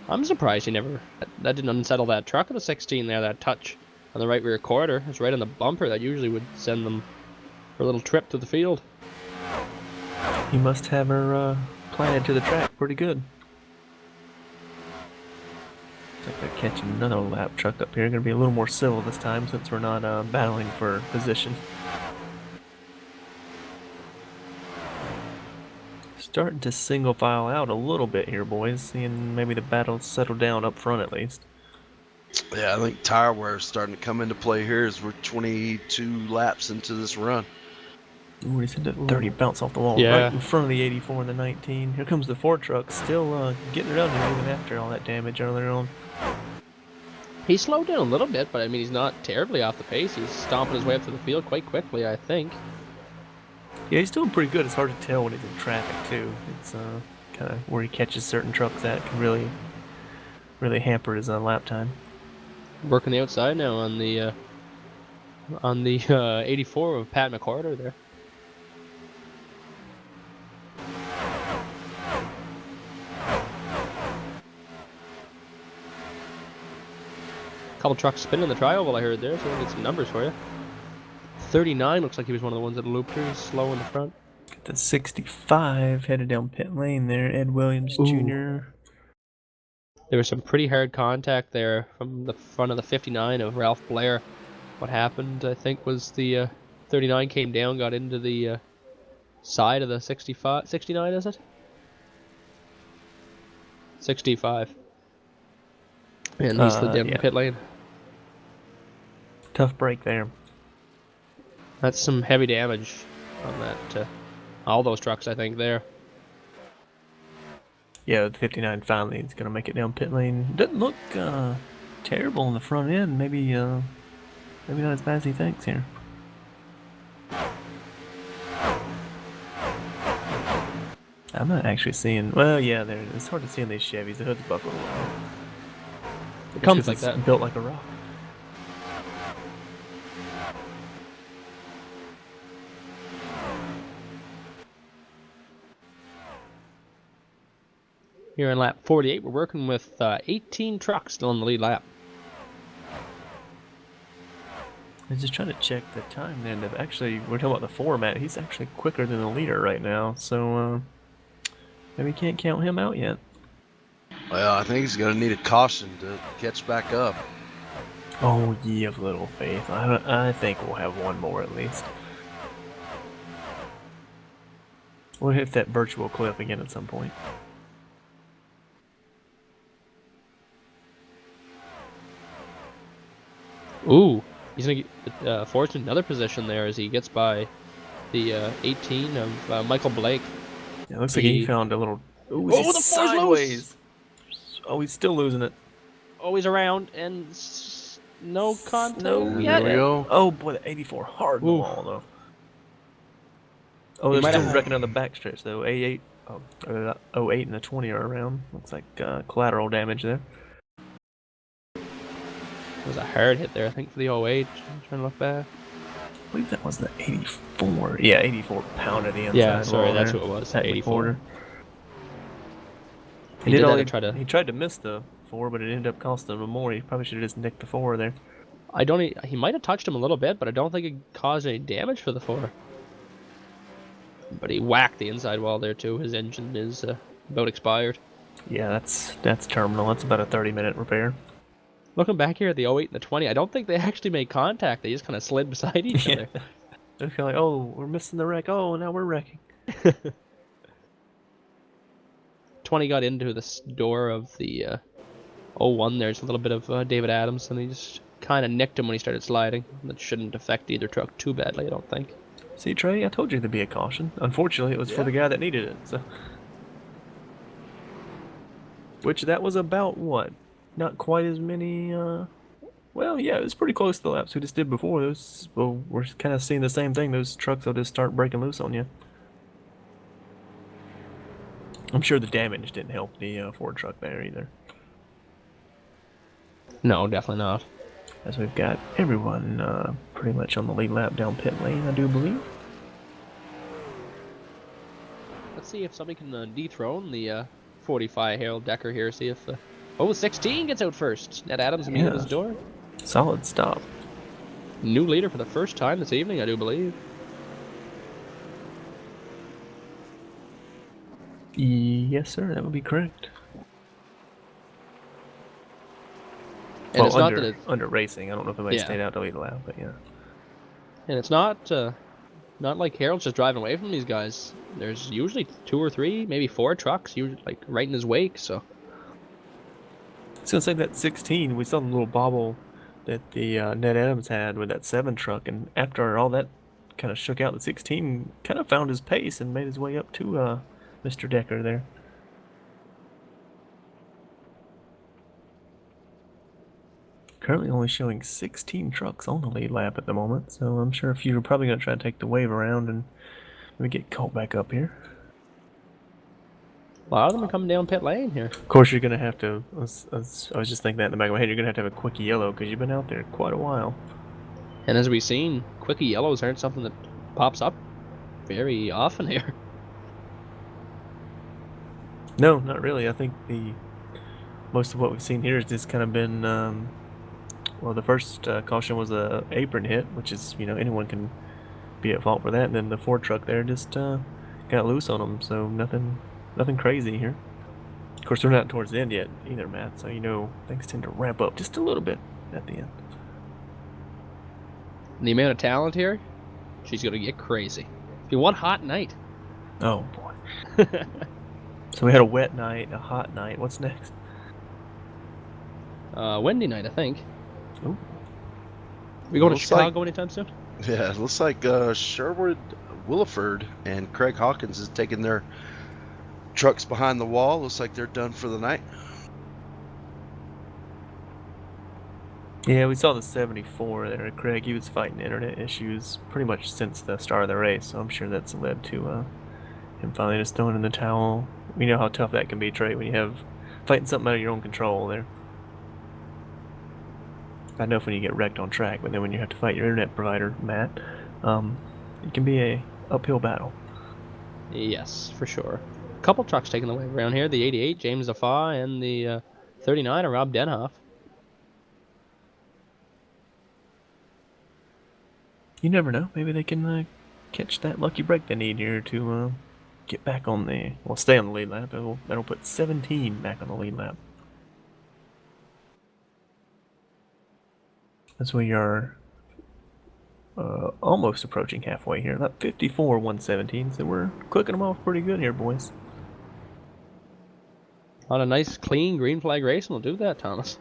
I'm surprised he never... That didn't unsettle that truck at the 16 there, that touch on the right rear quarter. It's right on the bumper. That usually would send them for a little trip to the field. He must have her planted to the track pretty good. Looks like they're catching another lap truck up here. Going to be a little more civil this time since we're not battling for position. Starting to single file out a little bit here, boys. Seeing maybe the battle settle down up front at least. Yeah, I think tire wear is starting to come into play here as we're 22 laps into this run. Ooh, he said that 30 bounce off the wall Yeah. right in front of the 84 and the 19. Here comes the Ford truck, still getting it under even after all that damage earlier on. He slowed down a little bit, but I mean, he's not terribly off the pace. He's stomping his way up to the field quite quickly, I think. Yeah, he's doing pretty good. It's hard to tell when he's in traffic too. It's kind of where he catches certain trucks at can really hamper his lap time. Working the outside now on the 84 of Pat McCorder there. Couple trucks spinning the tri-oval I heard there, so we'll get some numbers for you. 39 looks like he was one of the ones that looped here. He's slow in the front. Got the 65 headed down pit lane there. Ed Williams Ooh. Jr. There was some pretty hard contact there from the front of the 59 of Ralph Blair. What happened, I think, was the 39 came down, got into the side of the 65. 69, is it? 65. And he slid down the pit lane. Tough break there. That's some heavy damage on that. All those trucks, I think, there. Yeah, the 59 finally is going to make it down pit lane. Doesn't look terrible on the front end. Maybe not as bad as he thinks here. I'm not actually seeing... Well, yeah, it's hard to see in these Chevys. The hood's buckled away. It comes like It's that. built like a rock. Here in lap 48, we're working with 18 trucks still in the lead lap. I was just trying to check the time then. Actually, we're talking about the format. He's actually quicker than the leader right now. So, Maybe you can't count him out yet. Well, I think he's going to need a caution to catch back up. Oh, ye of little faith. I think we'll have one more at least. We'll hit that virtual cliff again at some point. Ooh, he's gonna get forced in another position there as he gets by the 18 of Michael Blake. Yeah, it looks like he found a little. Ooh, Oh, he's the four's sideways. Oh, he's still losing it. Always around and no contact No, yet. There we go. Oh boy, the 84 hard in the Ooh. wall though. Oh, He they're might still have- wrecking on the backstretch though. A8, 08 and the 20 are around. Looks like collateral damage there. It was a hard hit there, I think, for the 08. Trying to look back. I believe that was the 84. Yeah, 84 pound at the inside. Yeah, sorry, wall that's there. who it was. At the 84. quarter. He did all that to try to. He tried to miss the 4, but it ended up costing him more. He probably should have just nicked the 4 there. I don't. He might have touched him a little bit, but I don't think it caused any damage for the 4. But he whacked the inside wall there too. His engine is about expired. Yeah, that's terminal. That's about a 30-minute repair. Looking back here at the 08 and the 20, I don't think they actually made contact. They just kind of slid beside each other. They're kind of like, oh, we're missing the wreck. Oh, now we're wrecking. 20 got into the door of the 01. There's a little bit of David Adams, and he just kind of nicked him when he started sliding. That shouldn't affect either truck too badly, I don't think. See, Trey, I told you there'd be a caution. Unfortunately, it was for the guy that needed it. So, which that was about what? Not quite as many. Well, yeah, it was pretty close to the laps we just did before. Those, well, we're kind of seeing the same thing. Those trucks will just start breaking loose on you. I'm sure the damage didn't help the Ford truck there either. No, definitely not. As we've got everyone pretty much on the lead lap down pit lane, I do believe. Let's see if somebody can dethrone the 45 Harold Decker here. See if 16 gets out first. Ned Adams meeting his door. Solid stop. New leader for the first time this evening, I do believe. Yes, sir. That would be correct. And Well, it's under, not that it's, under racing. I don't know if anybody Yeah. stayed out to lead lap, but yeah. and it's not like Harold's just driving away from these guys. There's usually 2 or 3, maybe 4 trucks, usually like right in his wake. So I was gonna say that 16. We saw the little bobble that the Ned Adams had with that 7 truck, and after all that kind of shook out, the 16 kind of found his pace and made his way up to Mr. Decker there. Currently only showing 16 trucks on the lead lap at the moment, so I'm sure a few are probably going to try to take the wave around and maybe get caught back up here. a lot of them are coming down pit lane here. Of course, you're going to have to, I was just thinking that in the back of my head, you're going to have a quick yellow because you've been out there quite a while. And as we've seen, quickie yellows aren't something that pops up very often here. No, not really. I think most of what we've seen here has just kind of been, well, the first caution was a apron hit, which is, anyone can be at fault for that. And then the Ford truck there just got loose on them, so nothing crazy here. Of course, we're not towards the end yet either, Matt. So things tend to ramp up just a little bit at the end. And the amount of talent here, she's gonna get crazy. If you want hot night. Oh boy. So we had a wet night, a hot night. What's next? Windy night, I think. Ooh. We going to Looks like- Chicago anytime soon? Yeah, it looks like Sherwood Williford and Craig Hawkins is taking their trucks behind the wall. Looks like they're done for the night. Yeah, we saw the 74 there. Craig, he was fighting internet issues pretty much since the start of the race, so I'm sure that's led to him finally just throwing in the towel. We know how tough that can be, Trey, when you have fighting something out of your own control there. I know when you get wrecked on track, but then when you have to fight your internet provider, Matt, it can be a uphill battle. Yes, for sure. A couple trucks taking the wave around here. The 88, James Zafa, and the 39 are Rob Denhoff. You never know. Maybe they can catch that lucky break they need here to get back on the, well, stay on the lead lap. That'll put 17 back on the lead lap. As we are almost approaching halfway here. Lap 54, 117. So we're clicking them off pretty good here, boys. A lot of nice, clean green flag racing will do that, Thomas.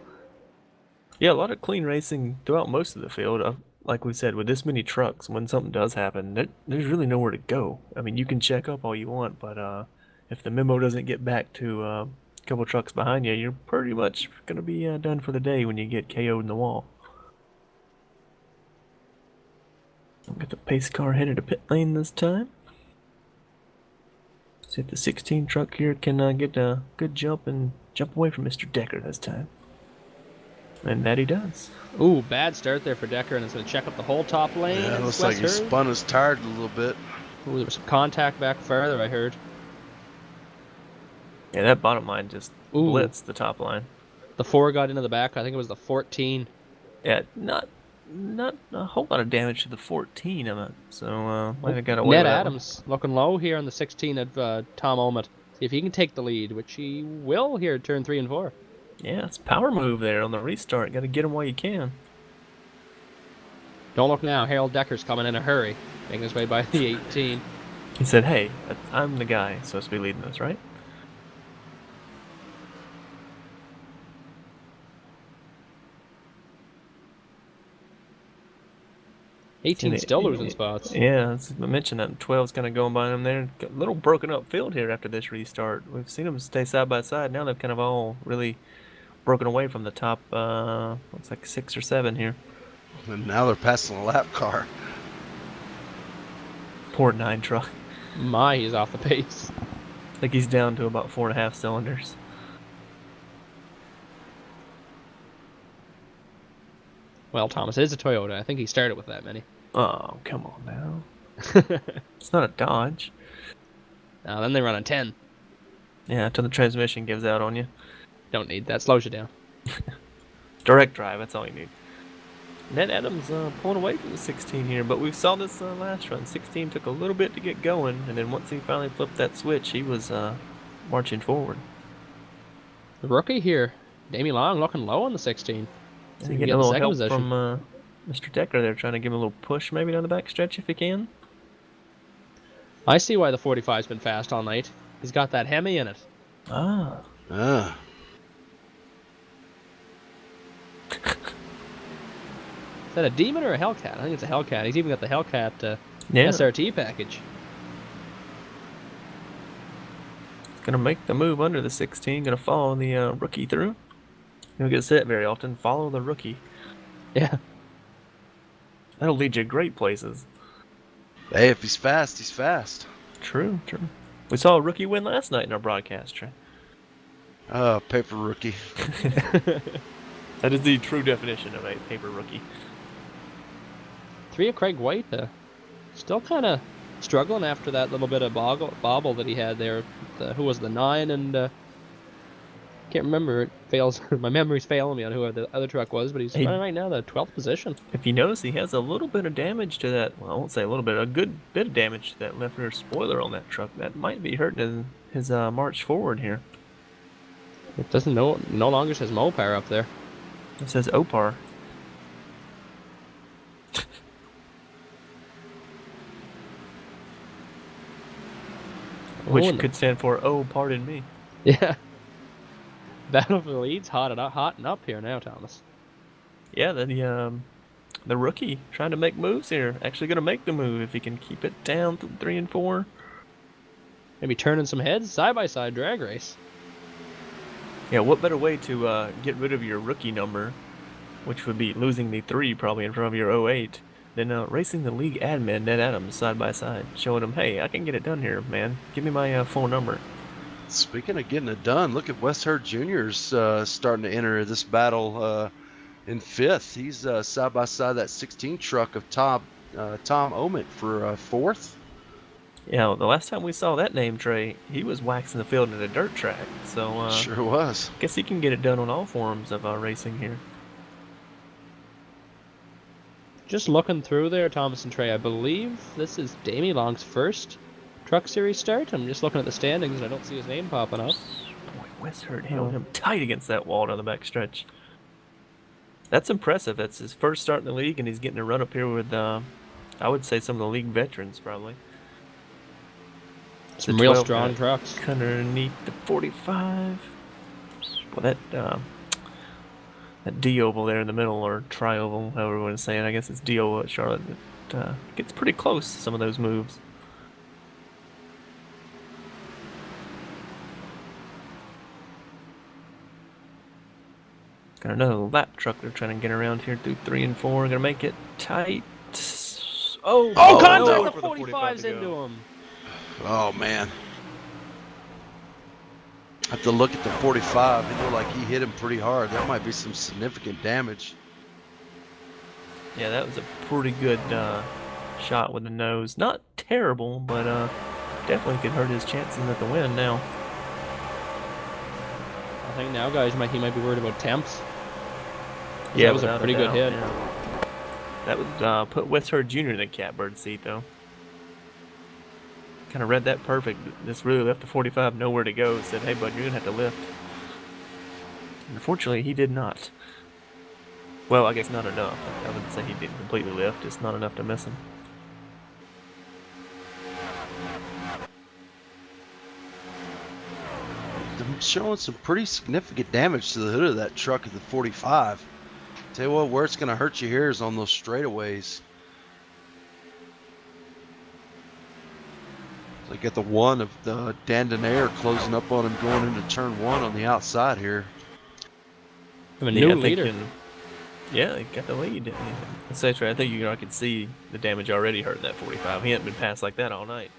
Yeah, a lot of clean racing throughout most of the field. Like we said, with this many trucks, when something does happen, there's really nowhere to go. I mean, you can check up all you want, but if the memo doesn't get back to a couple trucks behind you, you're pretty much going to be done for the day when you get KO'd in the wall. We'll get the pace car headed to pit lane this time. See if the 16 truck here can get a good jump and jump away from Mr. Decker this time. And that he does. Ooh, bad start there for Decker, and it's going to check up the whole top lane. Yeah, it and looks like he West Hurd. spun his tire a little bit. Ooh, there was some contact back further, I heard. Yeah, that bottom line just Ooh. blitzed the top line. The 4 got into the back. I think it was the 14. Yeah, not a whole lot of damage to the 14 of it. So might have got away Ned with that Adams looking low here on the 16 of Tom Omet. See if he can take the lead, which he will here at turn 3 and 4. one. Yeah, it's a power move there on the restart. Got to get him while you can. Don't look now. Harold Decker's coming in a hurry, making his way by the 18. He said, "Hey, I'm the guy supposed to be leading this, right?" Eighteen's still losing spots. Yeah, I mentioned that 12's kind of going by them there. Got a little broken up field here after this restart. We've seen them stay side by side. Now they've kind of all really broken away from the top, looks like 6 or 7 here. And now they're passing a lap car. Poor 9 truck. My, he's off the pace. I think he's down to about 4.5 cylinders. Well, Thomas, it is a Toyota. I think he started with that many. Oh, come on now. It's not a Dodge. Now, then they run a 10. Yeah, until the transmission gives out on you. Don't need that. Slows you down. Direct drive, that's all you need. Ned Adams pulling away from the 16 here, but we saw this last run. 16 took a little bit to get going, and then once he finally flipped that switch, he was marching forward. The rookie here, Damie Long, looking low on the 16. So See you if he getting a gets little second help position. from Mr. Decker there, trying to give him a little push maybe down the back stretch if he can. I see why the 45's been fast all night. He's got that Hemi in it. Ah. Ah. Is that a Demon or a Hellcat? I think it's a Hellcat. He's even got the Hellcat Yeah. SRT package. He's going to make the move under the 16, going to follow the rookie through. You don't get set very often. Follow the rookie. Yeah. That'll lead you great places. Hey, if he's fast, he's fast. True, true. We saw a rookie win last night in our broadcast, Trey. Oh, paper rookie. That is the true definition of a paper rookie. 3 of Craig White, still kind of struggling after that little bit of bobble that he had there. Who was the 9 and can't remember. It fails. My memory's failing me on who the other truck was, but he's running right now the 12th position. If you notice, he has a little bit of damage to that. Well, I won't say a little bit. A good bit of damage to that left rear spoiler on that truck. That might be hurting his march forward here. It doesn't no longer says Mopar up there. It says Opar. Which and could stand for "Oh, pardon me." yeah. Battle for the leads hotting up here now, Thomas. Yeah, the rookie trying to make moves here. Actually going to make the move if he can keep it down to 3 and 4. Maybe turning some heads, side-by-side drag race. Yeah, what better way to get rid of your rookie number, which would be losing the 3 probably in front of your 08, than racing the league admin, Ned Adams, side by side, showing him, hey, I can get it done here, man. Give me my full number. Speaking of getting it done, look at West Hurd Jr.'s starting to enter this battle in 5th. He's side by side that 16 truck of Tom Omet for 4th. Yeah, the last time we saw that name, Trey, he was waxing the field at a dirt track. So Sure was. guess he can get it done on all forms of racing here. Just looking through there, Thomas and Trey, I believe this is Damie Long's first Truck Series start? I'm just looking at the standings and I don't see his name popping up. Boy, Westherd held him tight against that wall down the back stretch. That's impressive. That's his first start in the league, and he's getting a run up here with, I would say, some of the league veterans, probably. Some The real 12 strong got trucks. underneath the 45. Well, that D oval there in the middle, or tri-oval, however you want to say it. I guess it's D oval at Charlotte. It gets pretty close, some of those moves. Got another lap truck they're trying to get around here through 3 and 4. Gonna make it tight. Oh, Oh, contact! nowhere The for 45's to into go. him. Oh man. I have to look at the 45. It looked like he hit him pretty hard. That might be some significant damage. Yeah, that was a pretty good shot with the nose. Not terrible, but definitely could hurt his chances at the win now. I think now, guys, he might be worried about temps. Yeah, that was a without pretty good doubt, hit. yeah. That would put Westherd Jr. in the catbird seat, though. Kind of read that perfect. This really left the 45 nowhere to go. Said, hey, bud, you're going to have to lift. Unfortunately, he did not. Well, I guess not enough. I wouldn't say he didn't completely lift. It's not enough to miss him. I'm showing some pretty significant damage to the hood of that truck at the 45. Tell you what, where it's going to hurt you here is on those straightaways. So you get the one of the Dandonair closing up on him going into turn 1 on the outside here. I'm a new leader. Yeah, he got the lead. Etc. I think I could see the damage already hurting that 45. He hadn't been passed like that all night.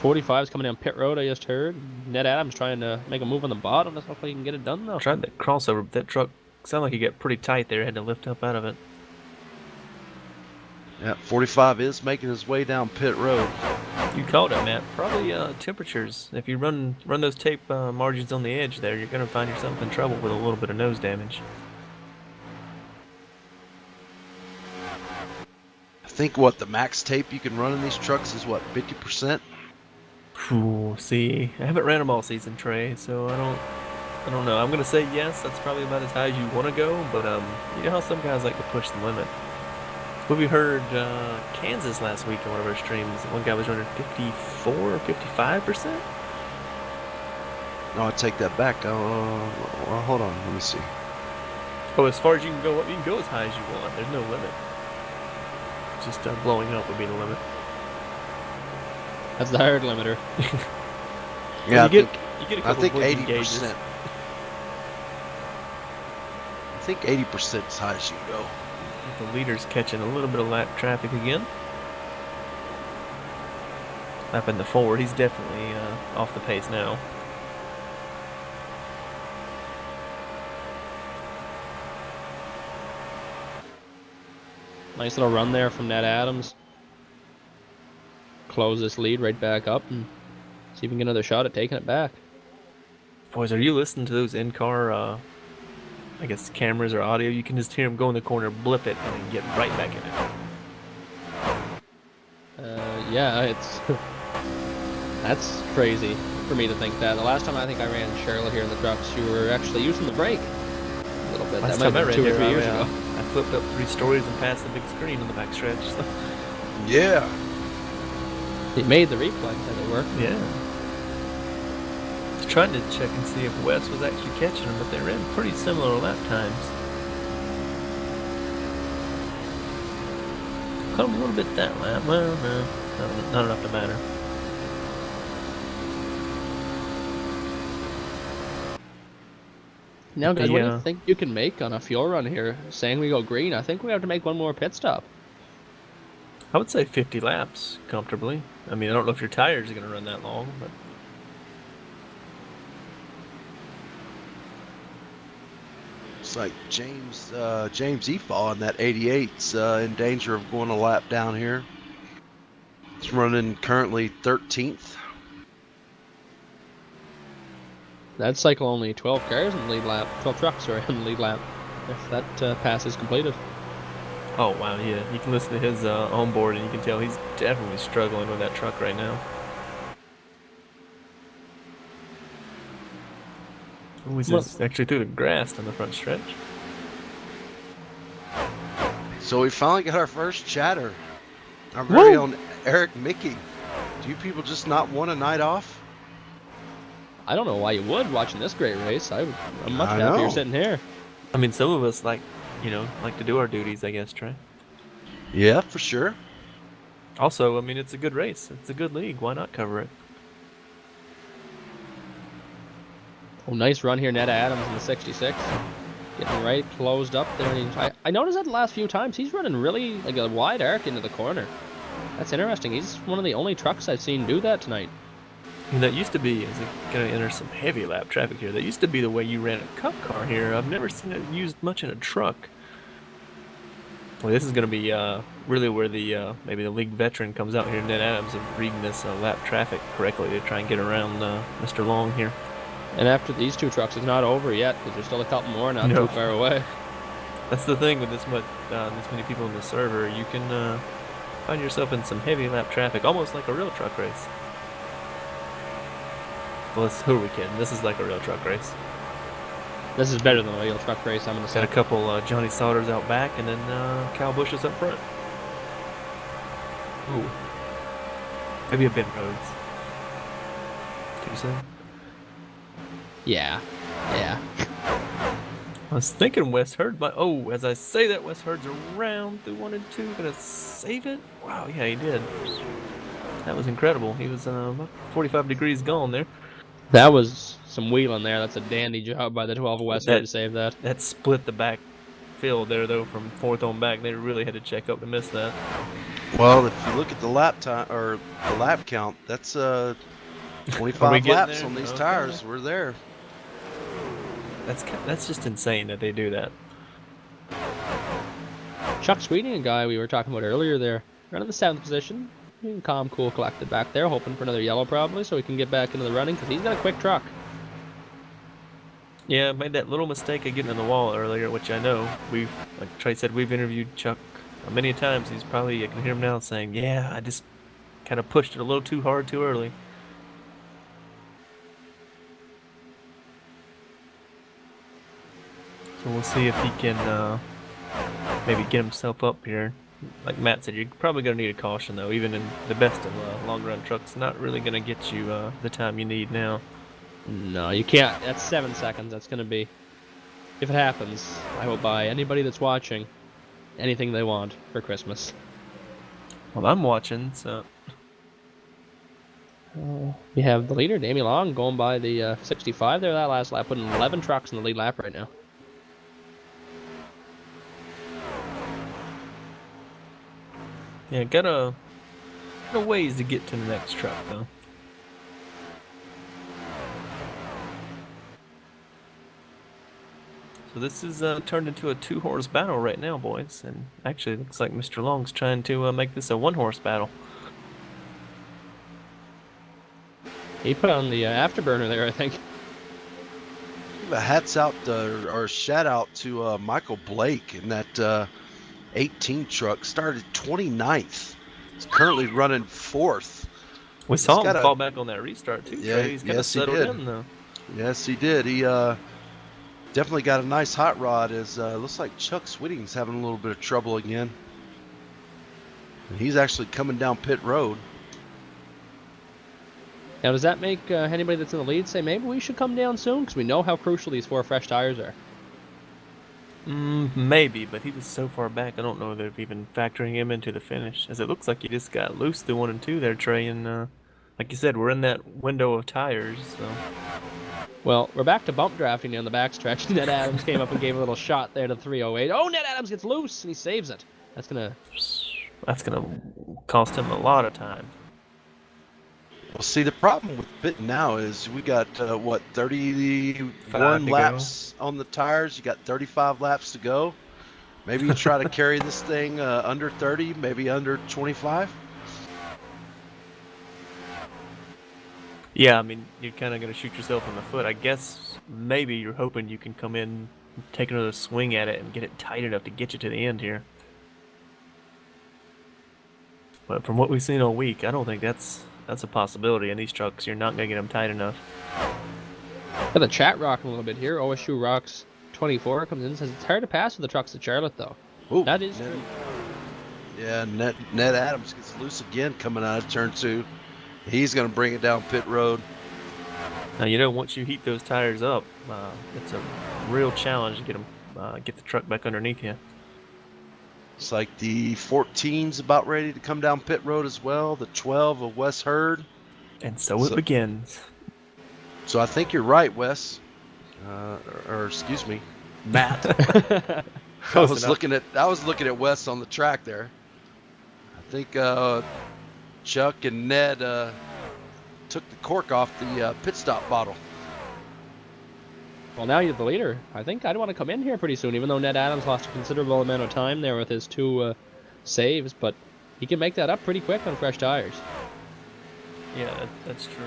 45's coming down pit road, I just heard. Ned Adams trying to make a move on the bottom. Let's hopefully he can get it done, though. Tried that crossover, but that truck sounded like he got pretty tight there. Had to lift up out of it. Yeah, 45 is making his way down pit road. You called it, Matt. Probably temperatures. If you run those tape margins on the edge there, you're going to find yourself in trouble with a little bit of nose damage. I think what the max tape you can run in these trucks is what, 50%? Ooh, see, I haven't ran them all season, Trey, so I don't know. I'm gonna say yes. That's probably about as high as you want to go, but you know how some guys like to push the limit. Well, we heard Kansas last week on one of our streams. One guy was running 54 or 55%. No, I take that back. Well, hold on, let me see. Oh, as far as you can go, you can go as high as you want. There's no limit. Just blowing up would be the limit. That's the hard limiter. Yeah, you get a I couple think blinking gauges. 80%. I think 80% is high as you can go. The leader's catching a little bit of lap traffic again. Up in the forward, he's definitely off the pace now. Nice little run there from Ned Adams. Close this lead right back up and see if we can get another shot at taking it back. Boys, are you listening to those in-car, I guess, cameras or audio? You can just hear him go in the corner, blip it, and then get right back in it. Yeah, it's that's crazy for me to think that. The last time I think I ran Charlotte here in the trucks, you were actually using the brake a little bit. Last that might time I have been ran 2 or here, 3 years ago. I flipped up 3 stories and passed the big screen on the back stretch. So. Yeah. It made the replay, as it were. Yeah. I was trying to check and see if Wes was actually catching them, but they ran pretty similar lap times. Caught him a little bit that lap. Well, no, not enough to matter. Now, guys, what do Yeah. you think you can make on a fuel run here? Saying we go green, I think we have to make one more pit stop. I would say 50 laps comfortably. I mean, I don't know if your tires are going to run that long, but Looks like James Efall in that 88's in danger of going a lap down here. He's running currently 13th. That'd cycle only 12 cars in the lead lap. 12 trucks, sorry, in the lead lap. If that pass is completed. Oh wow, yeah. You can listen to his onboard, and you can tell he's definitely struggling with that truck right now. Oh, he's Well- just actually through the grass on the front stretch. So we finally got our first chatter. Our very Woo! own Eric Mickey. Do you people just not want a night off? I don't know why you would watching this great race. I'm much I happier know. sitting here. I mean, some of us like to do our duties, I guess, Trey. Yeah, for sure. Also, I mean, it's a good race. It's a good league. Why not cover it? Oh, nice run here, Ned Adams in the 66. Getting right closed up there. And I noticed that the last few times he's running really like a wide arc into the corner. That's interesting. He's one of the only trucks I've seen do that tonight. I mean, that used to be, as it gonna enter some heavy lap traffic here. That used to be the way you ran a cup car here. I've never seen it used much in a truck. Well, this is gonna be really where the maybe the league veteran comes out here, Ned Adams, and reading this lap traffic correctly to try and get around Mr. Long here. And after these two trucks, it's not over yet because there's still a couple more not No. too far away. That's the thing with this many people in the server. You can find yourself in some heavy lap traffic, almost like a real truck race. Well, who are we kidding? This is like a real truck race. This is better than a real truck race, I'm going to Got say. a couple Johnny Saunders out back, and then Kyle Busch is up front. Ooh. Maybe a Ben Rhodes. Too soon? Yeah. Yeah. I was thinking Wes Hurd, but oh, as I say that, Wes Hurd's around through 1 and 2, gonna save it? Wow, yeah, he did. That was incredible. He was about 45 degrees gone there. That was some wheeling there. That's a dandy job by the 12 of West That- to save that. That split the back field there, though, from fourth on back. They really had to check up to miss that. Well, if you look at the lap time or the lap count, that's 25 getting laps there? on these Okay. tires. We're there. That's just insane that they do that. Chuck Sweeting, a guy we were talking about earlier there, running the 7th position. Being calm, cool, collected back there, hoping for another yellow probably so he can get back into the running because he's got a quick truck. Yeah, I made that little mistake of getting in the wall earlier, which I know like Trey said, we've interviewed Chuck many times. He's probably, I can hear him now saying, yeah, I just kind of pushed it a little too hard too early. So we'll see if he can maybe get himself up here. Like Matt said, you're probably going to need a caution, though. Even in the best of long-run trucks, not really going to get you the time you need now. No, you can't. That's 7 seconds. That's going to be... If it happens, I will buy anybody that's watching anything they want for Christmas. Well, I'm watching, so... We have the leader, Damien Long, going by the 65 there that last lap, putting 11 trucks in the lead lap right now. Yeah, got a ways to get to the next truck, though. So this is turned into a 2-horse battle right now, boys. And actually, it looks like Mr. Long's trying to make this a 1-horse battle. He put on the afterburner there, I think. Give a hats out or shout out to Michael Blake in that 18 truck. Started 29th. He's currently running 4th. We saw him got a- fall back on that restart, too. Yeah, Trey. He's kind of yes, he settled did. in, though. Yes, he did. He definitely got a nice hot rod. As looks like Chuck Sweeting's having a little bit of trouble again. And he's actually coming down pit road. Now, does that make anybody that's in the lead say maybe we should come down soon? Because we know how crucial these 4 fresh tires are. Maybe, but he was so far back, I don't know that they're even factoring him into the finish. As it looks like he just got loose through 1 and 2 there, Trey. And like you said, we're in that window of tires, so... Well, we're back to bump drafting down the backstretch. Ned Adams came up and gave a little shot there to 308. Oh, Ned Adams gets loose and he saves it. That's gonna cost him a lot of time. Well, see, the problem with pitting now is we got, 31 5 to laps on the tires. You got 35 laps to go. Maybe you try to carry this thing under 30, maybe under 25. Yeah, I mean, you're kind of going to shoot yourself in the foot. I guess maybe you're hoping you can come in, take another swing at it, and get it tight enough to get you to the end here. But from what we've seen all week, I don't think that's a possibility. In these trucks, you're not going to get them tight enough. Got the chat rocking a little bit here. OSU Rocks 24 comes in and says it's hard to pass with the trucks at Charlotte, though. Ooh, That is Ned- true. Yeah, Ned Adams gets loose again coming out of turn 2. He's going to bring it down pit road. Now, you know, once you heat those tires up, it's a real challenge to get the truck back underneath you. It's like the 14's about ready to come down pit road as well. The 12 of Wes Hurd. And so it begins. So I think you're right, Wes. Or excuse me, Matt. I was looking at Wes on the track there. I think Chuck and Ned took the cork off the pit stop bottle. Well, now you're the leader. I think I'd want to come in here pretty soon, even though Ned Adams lost a considerable amount of time there with his 2 saves, but he can make that up pretty quick on fresh tires. Yeah, that's true.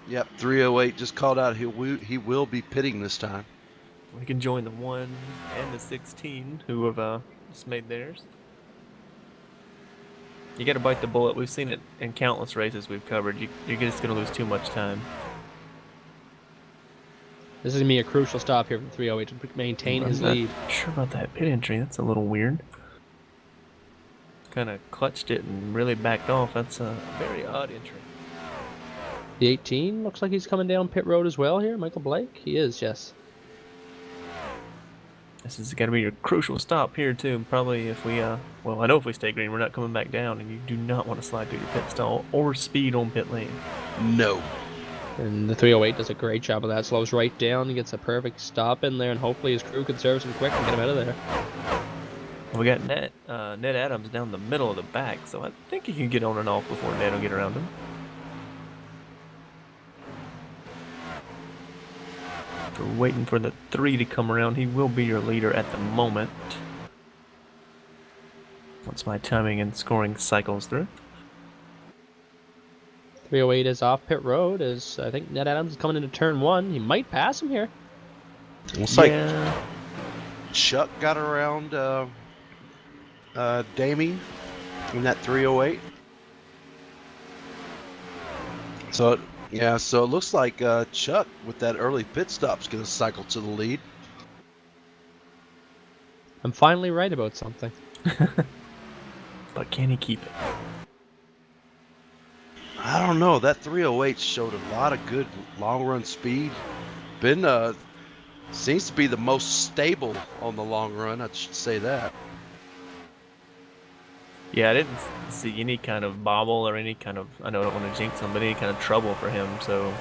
Yep, 308 just called out he will be pitting this time. We can join the 1 and the 16 who have just made theirs. You got to bite the bullet. We've seen it in countless races we've covered. You're just going to lose too much time. This is going to be a crucial stop here from 308 to maintain his I'm not lead. sure about that pit entry. That's a little weird. Kind of clutched it and really backed off. That's a very odd entry. The 18 looks like he's coming down pit road as well here. Michael Blake? He is, yes. This is got to be your crucial stop here too. Probably if we, well, I know if we stay green, we're not coming back down, and you do not want to slide through your pit stall or speed on pit lane. No. And the 308 does a great job of that. Slows right down, gets a perfect stop in there, and hopefully his crew can service him quick and get him out of there. We got Ned Adams down the middle of the back, so I think he can get on and off before Ned will get around him. We're waiting for the 3 to come around. He will be your leader at the moment. Once my timing and scoring cycles through. 308 is off pit road as I think Ned Adams is coming into turn 1. He might pass him here. Looks like Chuck got around Damie in that 308. So it looks like Chuck with that early pit stop is going to cycle to the lead. I'm finally right about something. But can he keep it? I don't know. That 308 showed a lot of good long run speed. Seems to be the most stable on the long run. I should say that. Yeah, I didn't see any kind of bobble or any kind of, I know I don't want to jinx him, but any kind of trouble for him. So,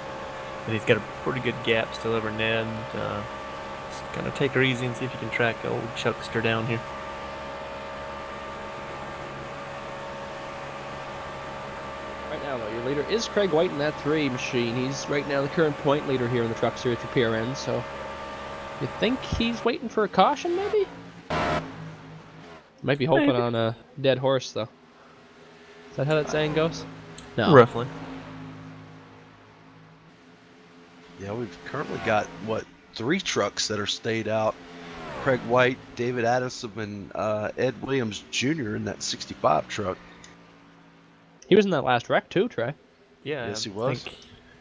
and he's got a pretty good gap still over Ned. Just kind of take her easy and see if you can track old Chuckster down here. Right now, though, your leader is Craig White in that 3 machine. He's right now the current point leader here in the Truck Series for PRN, so you think he's waiting for a caution, maybe? Might be hoping Maybe. on a dead horse, though. Is that how that saying goes? No. Roughly. Yeah, we've currently got 3 trucks that are stayed out. Craig White, David Addison, and Ed Williams Jr. in that 65 truck. He was in that last wreck, too, Trey. Yeah, Yes, he I was. think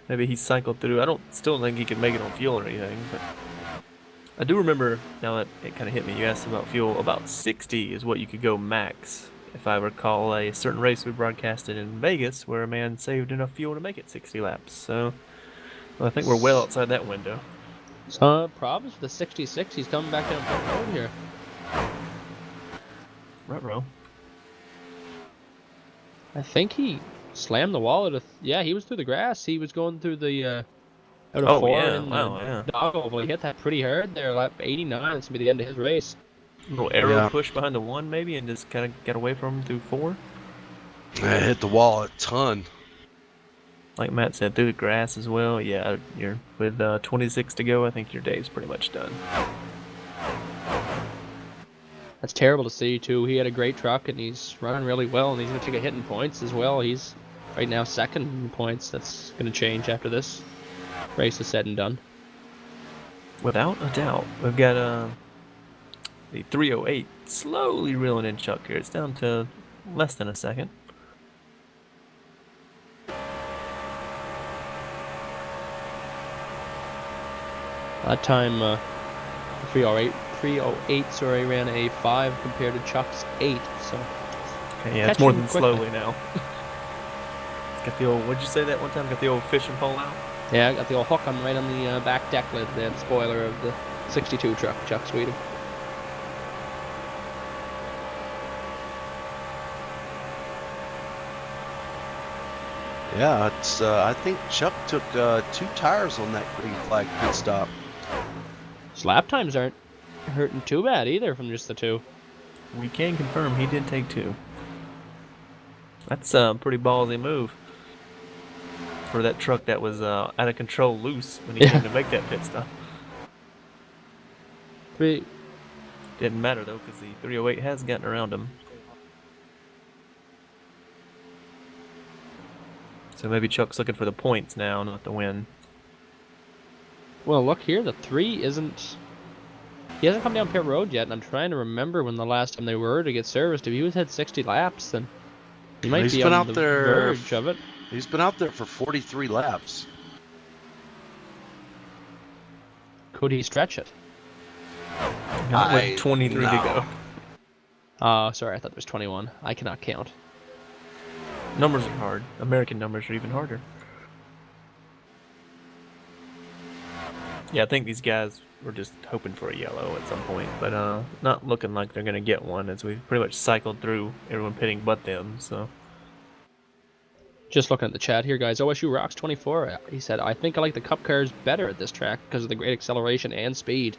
maybe he cycled through. I still think he could make it on fuel or anything, but I do remember, now that it kind of hit me, you asked about fuel, about 60 is what you could go max. If I recall a certain race we broadcasted in Vegas where a man saved enough fuel to make it 60 laps. So I think we're well outside that window. So, problems with the 66. He's coming back down pit road here. Ruh-roh. I think he slammed the wall at yeah, he was through the grass. He was going through the out of Oh, 4 yeah, in wow, the yeah. dog oval. He hit that pretty hard there, lap 89. It's going to be the end of his race. Little arrow Yeah. push behind the 1 maybe and just kind of get away from him through 4. It hit the wall a ton. Like Matt said, through the grass as well. Yeah, you're with 26 to go. I think your day's pretty much done. That's terrible to see, too. He had a great truck, and he's running really well, and he's going to take a hit in points as well. He's right now second in points. That's going to change after this race is said and done. Without a doubt. We've got the 308 slowly reeling in Chuck here. It's down to less than a second. That time, 308, sorry, ran a 5 compared to Chuck's 8. So Okay, yeah, it's more Catching than quickly. slowly now. It's got the old, what'd you say that one time? Got the old fishing pole out? yeah, I got the old hook on right on the back deck lid there, the spoiler of the 62 truck, Chuck Sweden. Yeah, it's. I think Chuck took 2 tires on that green flag pit stop. His lap times aren't hurting too bad either from just the 2. We can confirm he did take 2. That's a pretty ballsy move for that truck that was out of control loose when he Yeah. came to make that pit stop. Three. Didn't matter though, because the 308 has gotten around him. So maybe Chuck's looking for the points now, not the win. Well, look here, the 3 isn't. He hasn't come down pit road yet, and I'm trying to remember when the last time they were to get serviced. If he was had 60 laps, then he might He's be been on out the there- verge of it. He's been out there for 43 laps. Could he stretch it? Not I- with 23 to no. go. Sorry, I thought there was 21. I cannot count. Numbers are hard. American numbers are even harder. Yeah, I think these guys were just hoping for a yellow at some point, but not looking like they're gonna get one, as we've pretty much cycled through everyone pitting but them. So Just looking at the chat here, guys. OSU Rocks 24. He said, "I think I like the Cup cars better at this track because of the great acceleration and speed."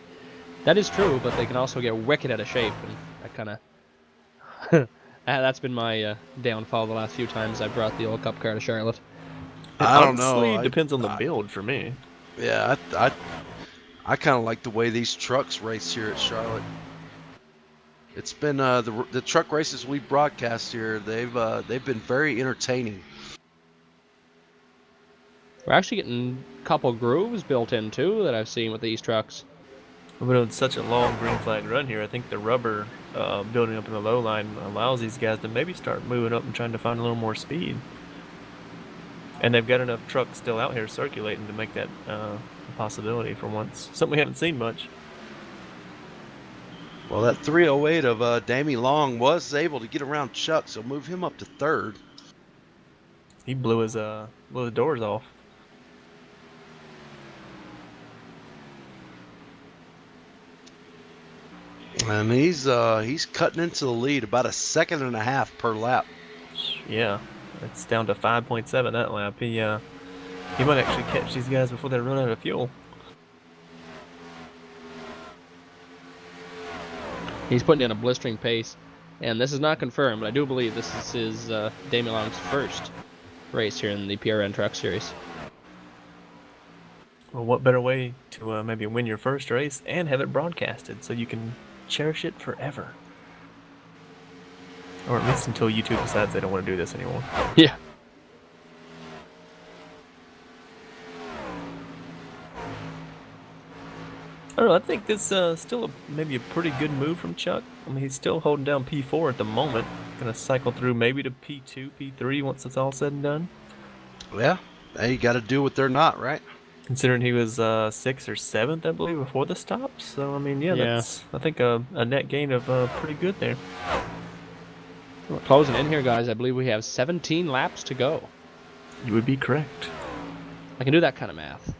That is true, but they can also get wicked out of shape, and that kind of that's been my downfall the last few times I brought the old Cup car to Charlotte. I don't know. honestly, it depends on the build for me. Yeah, I kind of like the way these trucks race here at Charlotte. It's been the truck races we broadcast here. They've been very entertaining. We're actually getting a couple grooves built in too that I've seen with these trucks. But with such a long green flag run here, I think the rubber building up in the low line allows these guys to maybe start moving up and trying to find a little more speed. And they've got enough trucks still out here circulating to make that a possibility for once. Something we haven't seen much. Well, that 308 of Damie Long was able to get around Chuck, so move him up to 3rd. He blew his doors off. And he's cutting into the lead about 1.5 seconds per lap. Yeah, it's down to 5.7 that lap. He might actually catch these guys before they run out of fuel. He's putting in a blistering pace, and this is not confirmed, but I do believe this is his Damien Long's first race here in the PRN Truck Series. Well, what better way to maybe win your first race and have it broadcasted so you can cherish it forever? Or at least until YouTube decides they don't want to do this anymore. Yeah. I don't know, I think this still maybe a pretty good move from Chuck. I mean, he's still holding down P4 at the moment. Gonna cycle through maybe to P2, P3 once it's all said and done. Yeah, hey, you got to do what they're not, right? Considering he was 6th or 7th, I believe, before the stop. So, I mean, yeah. That's, I think, a net gain of pretty good there. We're closing in here, guys. I believe we have 17 laps to go. You would be correct. I can do that kind of math.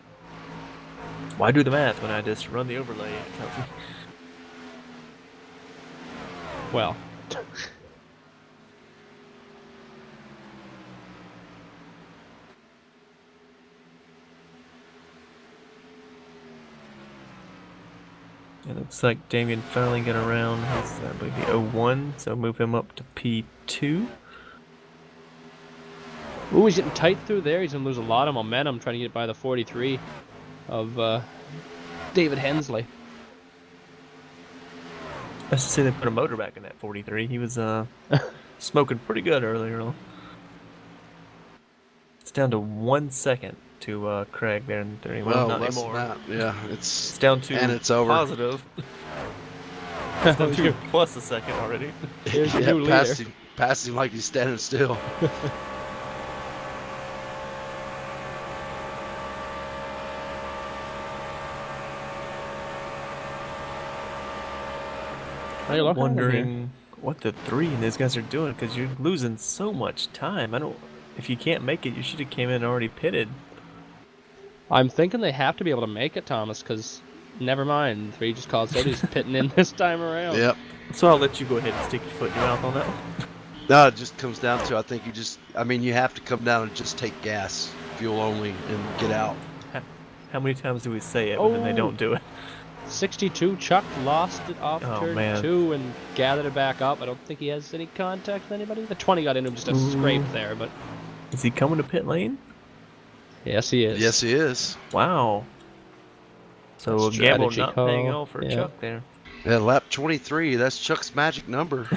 Why do the math when I just run the overlay? It tells me. Well. It looks like Damien finally got around his, I believe, the 01, so move him up to P2. Ooh, he's getting tight through there. He's going to lose a lot of momentum trying to get by the 43 of David Hensley. Let's just say they put a motor back in that 43. He was smoking pretty good earlier on. It's down to 1 second to Craig there in 30. Well, not less anymore. than that. Yeah, It's down to and it's over. positive. It's down to plus a second already. Here's your Yeah, new passed leader. him. Pass him like he's standing still. Are you looking at him here? Wondering what the 3 and these guys are doing because you're losing so much time. I don't. If you can't make it, you should have came in and already pitted. I'm thinking they have to be able to make it, Thomas, because never mind. 3 just called out he's pitting in this time around. Yep. So I'll let you go ahead and stick your foot in your mouth on that one. No, it just comes down to, I think you have to come down and just take gas, fuel only, and get out. How many times do we say it, but then they don't do it? 62, Chuck lost it off Oh, turn man. 2 and gathered it back up. I don't think he has any contact with anybody. The 20 got into him, just a scrape there, but Is he coming to pit lane? yes, he is. Yes, he is. Wow. So That's a gamble strategy not paying call. off for Yeah. Chuck there. Yeah, lap 23. That's Chuck's magic number.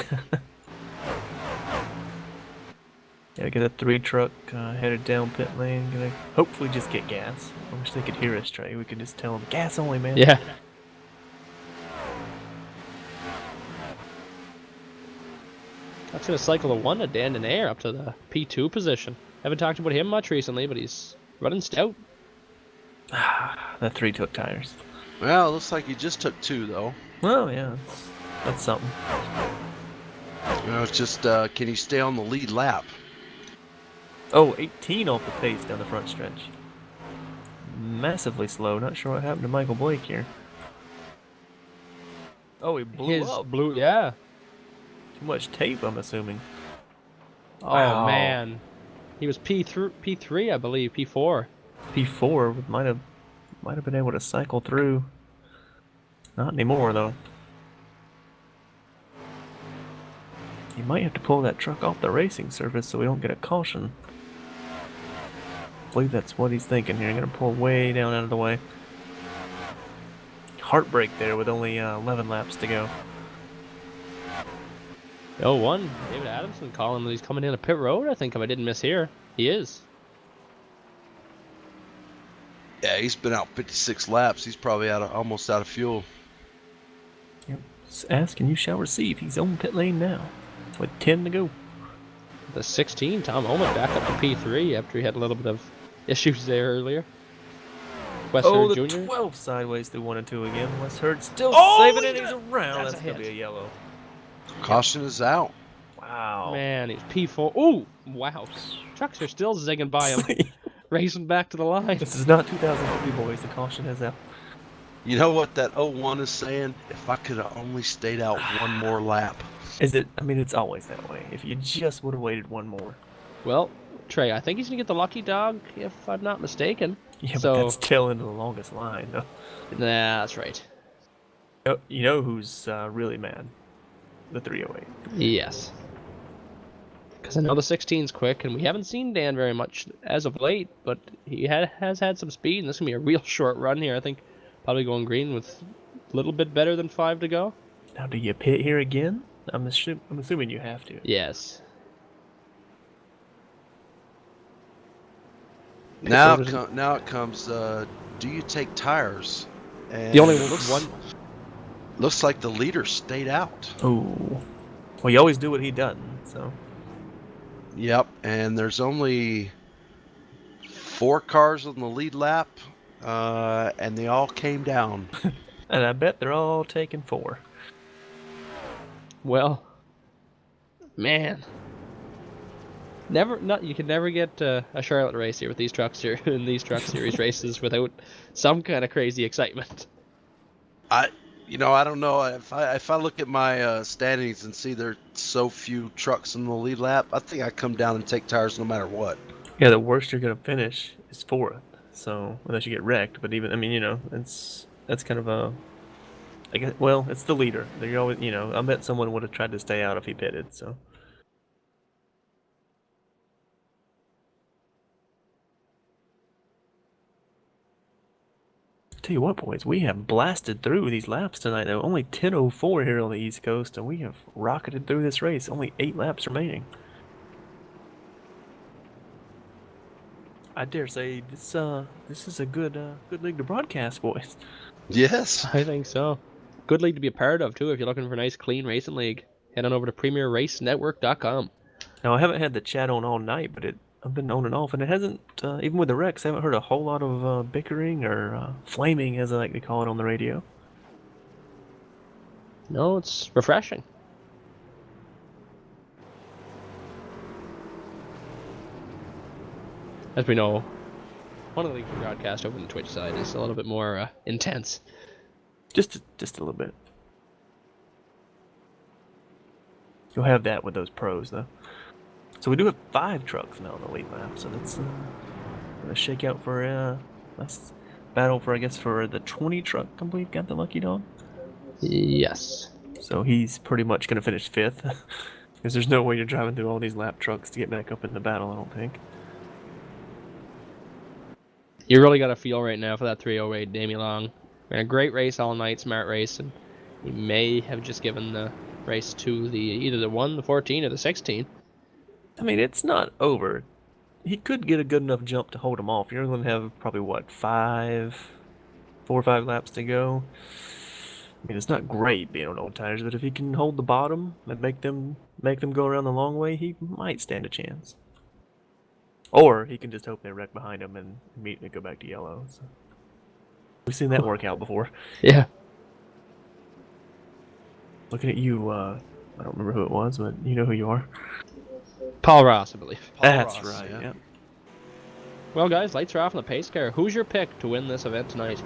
Yeah, get a 3 truck headed down pit lane. Gonna hopefully just get gas. I wish they could hear us, Trey. We could just tell them gas only, man. Yeah. That's going to cycle the 1 to Dan Denair up to the P2 position. Haven't talked about him much recently, but he's running stout. The 3 took tires. Well, it looks like he just took 2, though. Well, yeah, that's something. It's just, can he stay on the lead lap? Oh, 18 off the pace down the front stretch. Massively slow. Not sure what happened to Michael Blake here. Oh, he blew up. Yeah. Too much tape, I'm assuming. Oh, Wow. man. He was P3, I believe, P4. P4 might have been able to cycle through. Not anymore, though. You might have to pull that truck off the racing surface so we don't get a caution. I believe that's what he's thinking here. I'm gonna pull way down out of the way. Heartbreak there with only 11 laps to go. Oh, 1. David Adamson calling that he's coming in a pit road, I think, if I didn't mishear. He is. Yeah, he's been out 56 laps. He's probably almost out of fuel. Yep. Ask and you shall receive. He's on pit lane now with 10 to go. The 16, Tom Oman back up to P3 after he had a little bit of issues there earlier. West Oh, Herd the Jr. 12 sideways through 1 and 2 again. West Herd still Oh, saving it. yeah! He's around. That's That's a going to hit. be a yellow. Caution is out. Wow. Man, he's P4. Ooh, wow. Trucks are still zigging by him, racing back to the line. This is not 2003, boys. The caution is out. You know what that 01 is saying? If I could have only stayed out one more lap. Is it? I mean, it's always that way. If you just would have waited one more. Well, Trey, I think he's going to get the lucky dog, if I'm not mistaken. Yeah, but So- that's still into the longest line, though. Nah, that's right. You know who's really mad? The 308. Yes. Because I know the 16's quick, and we haven't seen Dan very much as of late, but he has had some speed, and this is going to be a real short run here. I think probably going green with a little bit better than 5 to go. Now, do you pit here again? I'm assuming you have to. Yes. Now orders- it comes, do you take tires? And The only it looks, one. looks like the leader stayed out. Oh. Well, you always do what he doesn't, so. Yep, and there's only 4 cars on the lead lap, and they all came down. And I bet they're all taking 4. Well, man. You can never get a Charlotte race here with these trucks here in these truck series races without some kind of crazy excitement. I don't know if I look at my standings and see there's so few trucks in the lead lap. I think I come down and take tires no matter what. Yeah, the worst you're gonna finish is 4th. So unless you get wrecked, but even that's kind of a. I guess it's the leader. They're always I bet someone would have tried to stay out if he pitted. So. Tell you what, boys, we have blasted through these laps tonight. Though only 10:04 here on the East Coast, and we have rocketed through this race. Only 8 laps remaining. I dare say this is a good league to broadcast, boys. Yes. I think so. Good league to be a part of too if you're looking for a nice clean racing league head on over to PremierRaceNetwork.com. Now I haven't had the chat on all night, but I've been on and off, and it hasn't even with the Rex. I haven't heard a whole lot of bickering or flaming, as I like to call it on the radio. No, it's refreshing. As we know, one of the leagues we broadcast over on the Twitch side is a little bit more intense. Just a little bit. You'll have that with those pros, though. So we do have 5 trucks now in the lead lap, so that's gonna shake out for a nice battle for, I guess, for the 20 truck. I believe got the lucky dog. Yes. So he's pretty much gonna finish 5th, because there's no way you're driving through all these lap trucks to get back up in the battle. I don't think. You really got a feel right now for that 308 Damie Long. Ran a great race all night, smart race, and he may have just given the race to either the 1, the 14, or the 16. I mean, it's not over. He could get a good enough jump to hold him off. You're going to have probably, what, 4 or 5 laps to go. I mean, it's not great being on old tires, but if he can hold the bottom and make them go around the long way, he might stand a chance. Or he can just hope they wreck behind him and immediately go back to yellow. So. We've seen that work out before. Yeah. Looking at you, I don't remember who it was, but you know who you are. Paul Ross, I believe. Paul That's Ross, right, yeah. yep. Well, guys, lights are off on the pace car. Who's your pick to win this event tonight?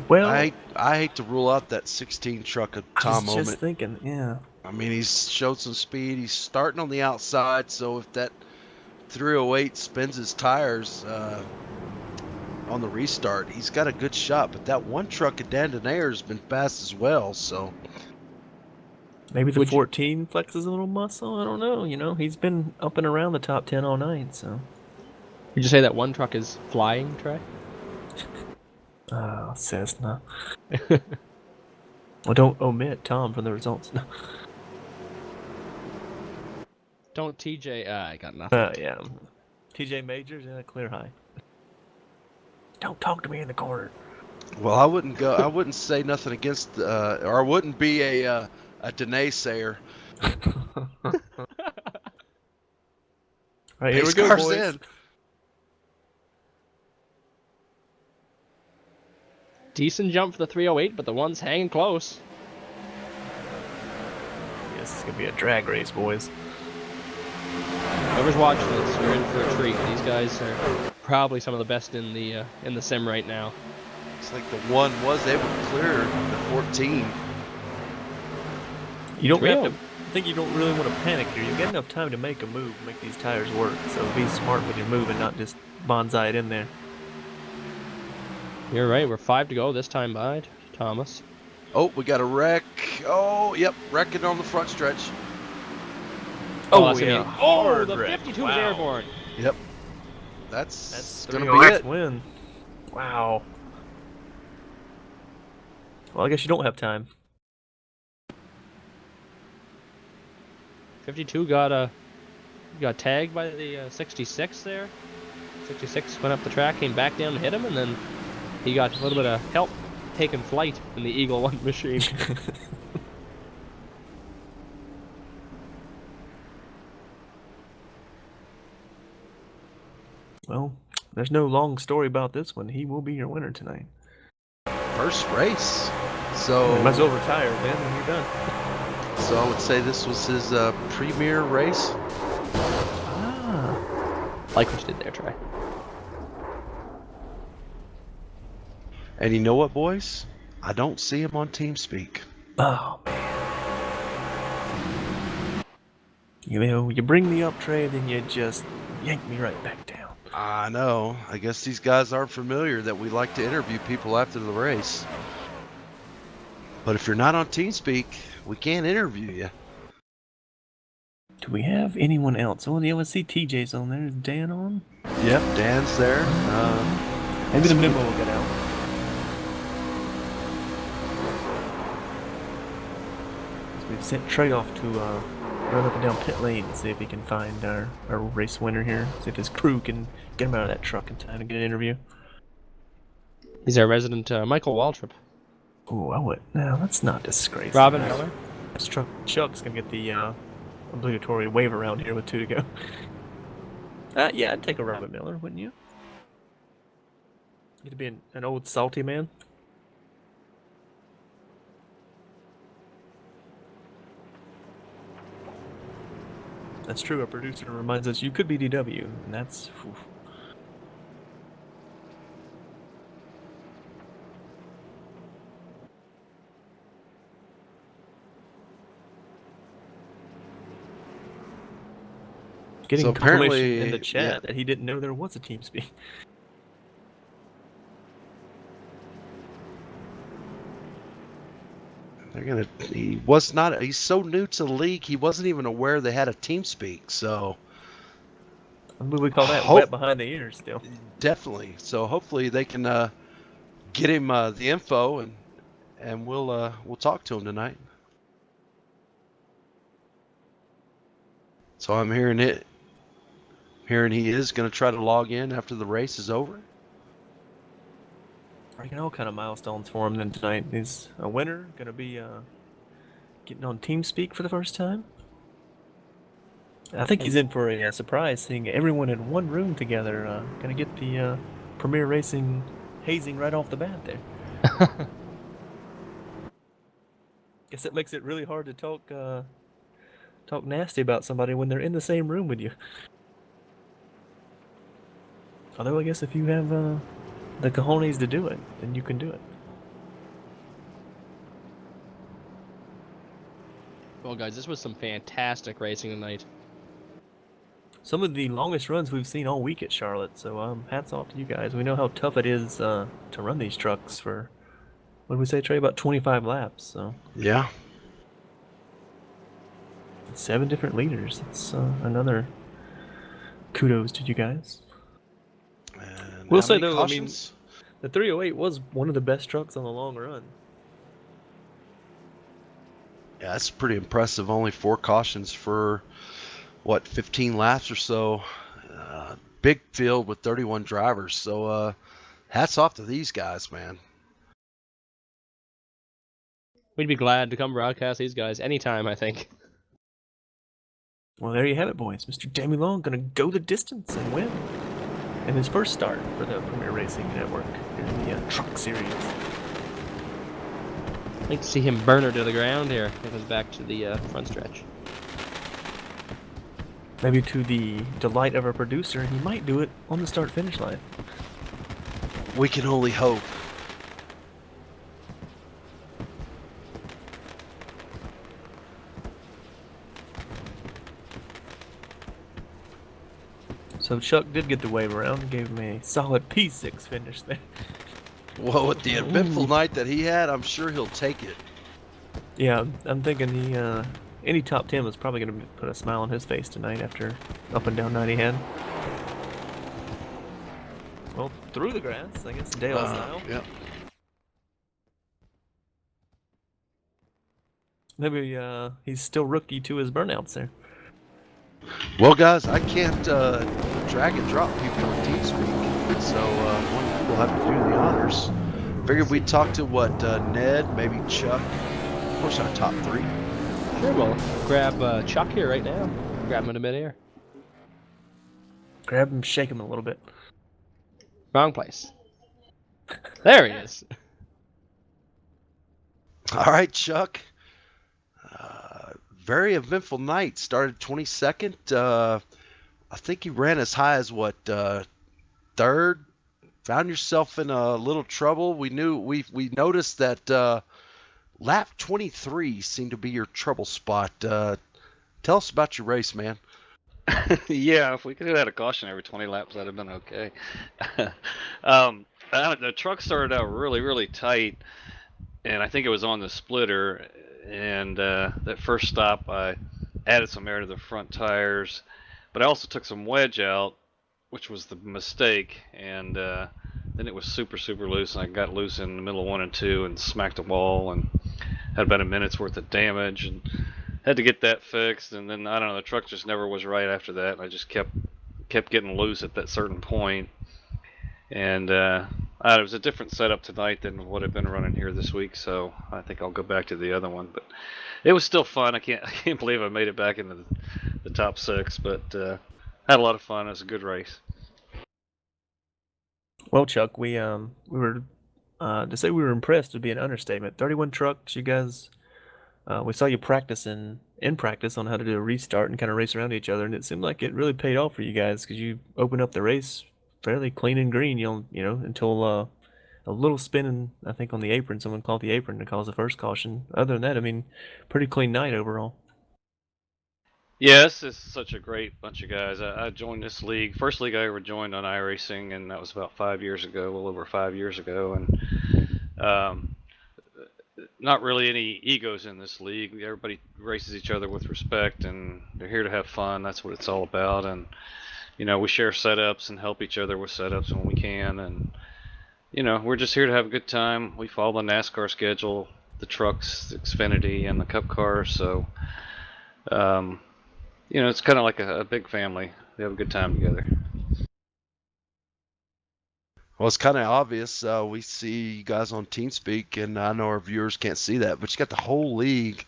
Well, I hate to rule out that 16 truck of I Tom was just Moment. thinking, yeah. I mean, he's showed some speed. He's starting on the outside, so if that 308 spins his tires on the restart, he's got a good shot. But that one truck at Dandonair has been fast as well, so... Maybe the Would you- 14 flexes a little muscle. I don't know. You know, he's been up and around the top 10 all night. So, Would you say that one truck is flying, Trey? Cessna. Well, don't omit Tom from the results. No. Don't TJ. I got nothing. Yeah. TJ Majors, clear high. Don't talk to me in the corner. Well, I wouldn't say nothing against, or I wouldn't be a Danae sayer. All right, here we go, Car's boys. in. Decent jump for the 308, but the one's hanging close. Yes, it's gonna be a drag race, boys. Whoever's watching this, you're in for a treat. These guys are probably some of the best in the sim right now. It's like the one was able to clear the 14. You don't Really? have to. I think you don't really want to panic here. You've got enough time to make a move, make these tires work. So be smart when you're moving, not just bonsai it in there. You're right. We're 5 to go this time by Thomas. Oh, we got a wreck. Oh, yep, wrecking on the front stretch. Oh, that's gonna be- hard the wreck. 52 is Wow. airborne. Yep. That's That's gonna 308's be it. win. Wow. Well, I guess you don't have time. 52 got tagged by the 66 there. 66 went up the track, came back down and hit him, and then he got a little bit of help taking flight in the Eagle 1 machine. Well, there's no long story about this one. He will be your winner tonight. First race. So, You might as well retire then when you're done. so I would say this was his premier race. Ah. Like what you did there, Trey. And you know what, boys? I don't see him on TeamSpeak. Oh, man. You know, you bring me up, Trey, then you just yank me right back down. I know. I guess these guys aren't familiar that we like to interview people after the race. But if you're not on TeamSpeak, we can't interview you. Do we have anyone else? Oh, yeah, let's see TJ's on there. Is Dan on? Yep, Dan's there. Maybe the memo will get out. So we've sent Trey off to run up and down pit lane and see if he can find our race winner here. See if his crew can get him out of that truck in time to get an interview. He's our resident Michael Waltrip. Oh, I would. No, let's not disgrace. Robin this. Miller. This Chuck's gonna get the obligatory wave around here with 2 to go. Yeah, I'd take a Robin Miller, wouldn't you? You'd be an old salty man. That's true. Our producer reminds us you could be DW, and that's. Oof. Getting So confirmation apparently- in the chat yeah. that he didn't know there was a TeamSpeak. He's so new to the league, he wasn't even aware they had a TeamSpeak, so What we call that? Hope- Wet behind the ears still. definitely. So hopefully they can get him the info and we'll talk to him tonight. So I'm hearing he is going to try to log in after the race is over. Breaking all kind of milestones for him then tonight. He's a winner, gonna be getting on TeamSpeak for the first time. I think he's in for a surprise, seeing everyone in one room together. Gonna get the Premier Racing hazing right off the bat there. Guess it makes it really hard to talk nasty about somebody when they're in the same room with you. Although I guess if you have the cojones to do it, then you can do it. Well, guys, this was some fantastic racing tonight. Some of the longest runs we've seen all week at Charlotte, so hats off to you guys. We know how tough it is to run these trucks for, what did we say, Trey, about 25 laps, so Yeah. 7 different leaders. It's another kudos to you guys. And We'll how say, many though, I mean, cautions? The 308 was one of the best trucks on the long run. Yeah, that's pretty impressive. Only 4 cautions for, 15 laps or so. Big field with 31 drivers. So hats off to these guys, man. We'd be glad to come broadcast these guys anytime, I think. Well, there you have it, boys. Mr. Jamie Long gonna go the distance and win in his first start for the Premier Racing Network here in the Truck Series. I'd like to see him burn her to the ground here. It goes back to the front stretch. Maybe to the delight of our producer, he might do it on the start-finish line. We can only hope. So Chuck did get the wave around and gave him a solid P6 finish there. Well, with the eventful night that he had, I'm sure he'll take it. Yeah, I'm thinking any top 10 was probably going to put a smile on his face tonight after up and down 90 head. Well, through the grass, I guess, Dale style. Yeah. Maybe he's still rookie to his burnouts there. Well, guys, I can't drag and drop people on TeamSpeak, so one of you will have to do the honors. Figured we'd talk to Ned, maybe Chuck. Of course, our top 3. Sure, we'll grab Chuck here right now. Grab him in midair. Grab him, shake him a little bit. Wrong place. There he is. All right, Chuck. Very eventful night. Started 22nd. I think you ran as high as 3rd. Found yourself in a little trouble. We noticed that lap 23 seemed to be your trouble spot. Tell us about your race, man. Yeah, if we could have had a caution every 20 laps, that'd have been okay. The truck started out really, really tight, and I think it was on the splitter. And that first stop, I added some air to the front tires, but I also took some wedge out, which was the mistake. And then it was super, super loose, and I got loose in the middle of 1 and 2 and smacked a wall and had about a minute's worth of damage and had to get that fixed. And then I don't know, the truck just never was right after that. And I just kept getting loose at that certain point. And I It was a different setup tonight than what I've been running here this week, so I think I'll go back to the other one. But it was still fun. I can't believe I made it back into the top 6, but had a lot of fun. It was a good race. Well, Chuck, we were to say we were impressed would be an understatement. 31 trucks, you guys. We saw you practicing in practice on how to do a restart and kind of race around each other, and it seemed like it really paid off for you guys because you opened up the race fairly clean and green. Until a little spinning, I think, on the apron. Someone caught the apron to cause the first caution. Other than that, I mean, pretty clean night overall. Yes, it's such a great bunch of guys. I joined this league. First league I ever joined on iRacing, and that was about 5 years ago, well over 5 years ago. And not really any egos in this league. Everybody races each other with respect, and they're here to have fun. That's what it's all about. And we share setups and help each other with setups when we can. And we're just here to have a good time. We follow the NASCAR schedule, the trucks, the Xfinity, and the Cup cars. So, it's kind of like a big family. We have a good time together. Well, it's kind of obvious. We see you guys on TeamSpeak, and I know our viewers can't see that, but you got the whole league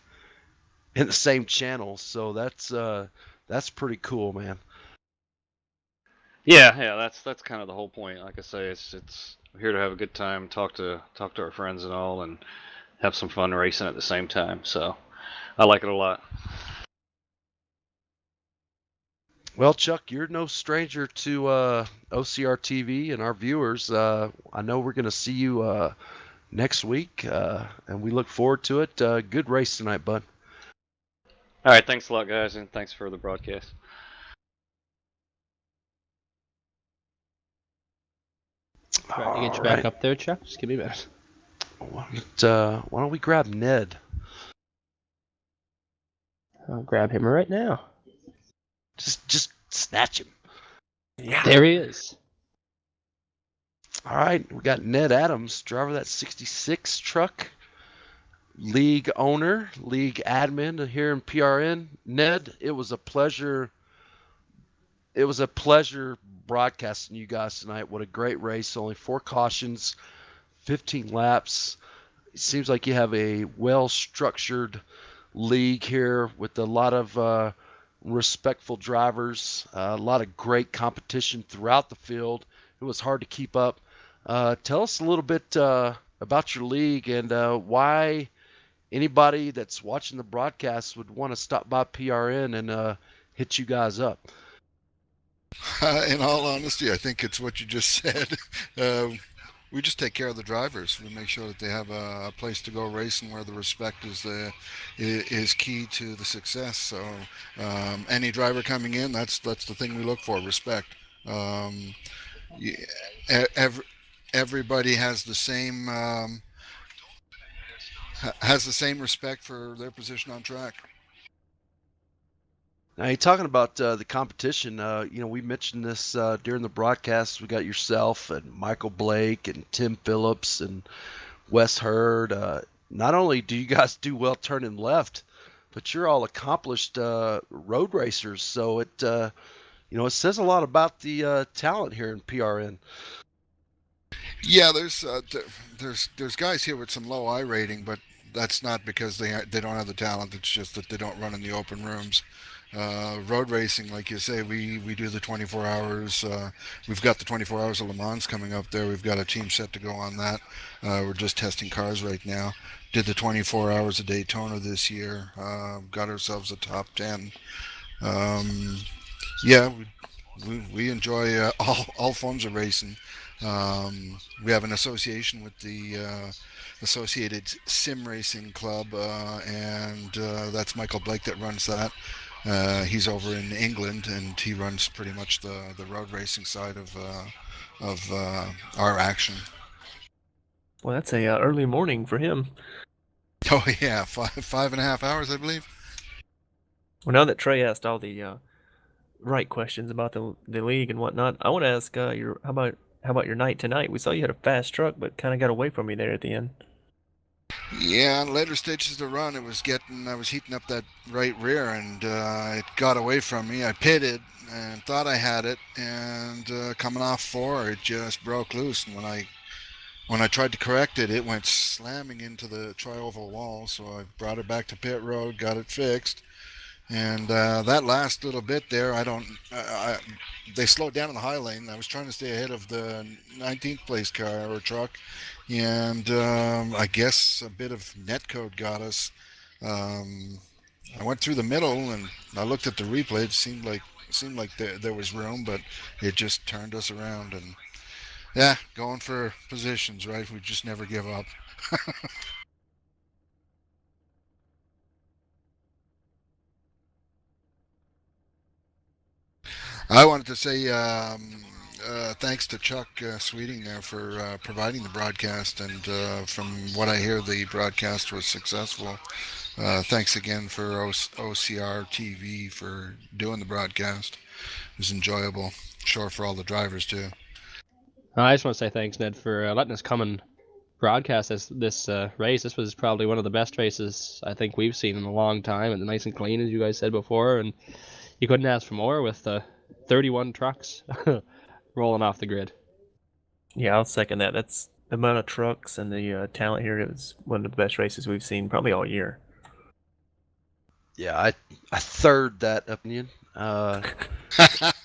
in the same channel, so that's pretty cool, man. Yeah, that's kind of the whole point. Like I say, it's we're here to have a good time, talk to our friends and all, and have some fun racing at the same time. So, I like it a lot. Well, Chuck, you're no stranger to OCR TV and our viewers. I know we're going to see you next week, and we look forward to it. Good race tonight, bud. All right, thanks a lot, guys, and thanks for the broadcast. Trying to get you back up there, Chuck. Just give me a minute. Why don't we grab Ned? I'll grab him right now. Just snatch him. Yeah. There he is. All right, we got Ned Adams, driver of that 66 truck, league owner, league admin here in PRN. Ned, it was a pleasure. It was a pleasure broadcasting you guys tonight. What a great race. Only 4 cautions, 15 laps. It seems like you have a well-structured league here with a lot of respectful drivers, a lot of great competition throughout the field. It was hard to keep up. Tell us a little bit about your league and why anybody that's watching the broadcast would want to stop by PRN and hit you guys up. In all honesty, I think it's what you just said. We just take care of the drivers. We make sure that they have a place to go racing where the respect is key to the success. So any driver coming in, that's the thing we look for: respect. Everybody has the same respect for their position on track. Now, you're talking about the competition. We mentioned this during the broadcast. We got yourself and Michael Blake and Tim Phillips and Wes Hurd. Not only do you guys do well turning left, but you're all accomplished road racers. So it says a lot about the talent here in PRN. Yeah, there's guys here with some low I rating, but that's not because they don't have the talent. It's just that they don't run in the open rooms. Road racing, like you say, we do the 24 hours. We've got the 24 hours of Le Mans coming up there. We've got a team set to go on that. We're just testing cars right now. Did the 24 hours of Daytona this year. Got ourselves a top 10. We enjoy all forms of racing. We have an association with the Associated Sim Racing Club, and that's Michael Blake that runs that. He's over in England, and he runs pretty much the road racing side of our action. Well, that's a early morning for him. Oh yeah, 5.5 hours, I believe. Well, now that Trey asked all the right questions about the league and whatnot, I want to ask how about your night tonight? We saw you had a fast truck, but kind of got away from you there at the end. Yeah, on later stages of the run, I was heating up that right rear, and it got away from me. I pitted and thought I had it, and coming off 4, it just broke loose. And when I when I tried to correct it, it went slamming into the tri-oval wall. So I brought it back to pit road, got it fixed, and that last little bit there, they slowed down in the high lane. I was trying to stay ahead of the 19th place car or truck, and I guess a bit of netcode got us. I went through the middle, and I looked at the replay. It seemed like there was room, but it just turned us around. And yeah, going for positions, right? We just never give up. I wanted to say thanks to Chuck Sweeting there for providing the broadcast, and from what I hear, the broadcast was successful. Thanks again for OCR TV for doing the broadcast. It was enjoyable. Sure, for all the drivers too. I just want to say thanks, Ned, for letting us come and broadcast this race. This was probably one of the best races I think we've seen in a long time, and nice and clean, as you guys said before. And you couldn't ask for more with 31 trucks rolling off the grid. Yeah, I'll second that. That's the amount of trucks and the talent here. It was one of the best races we've seen probably all year. Yeah, I third that opinion.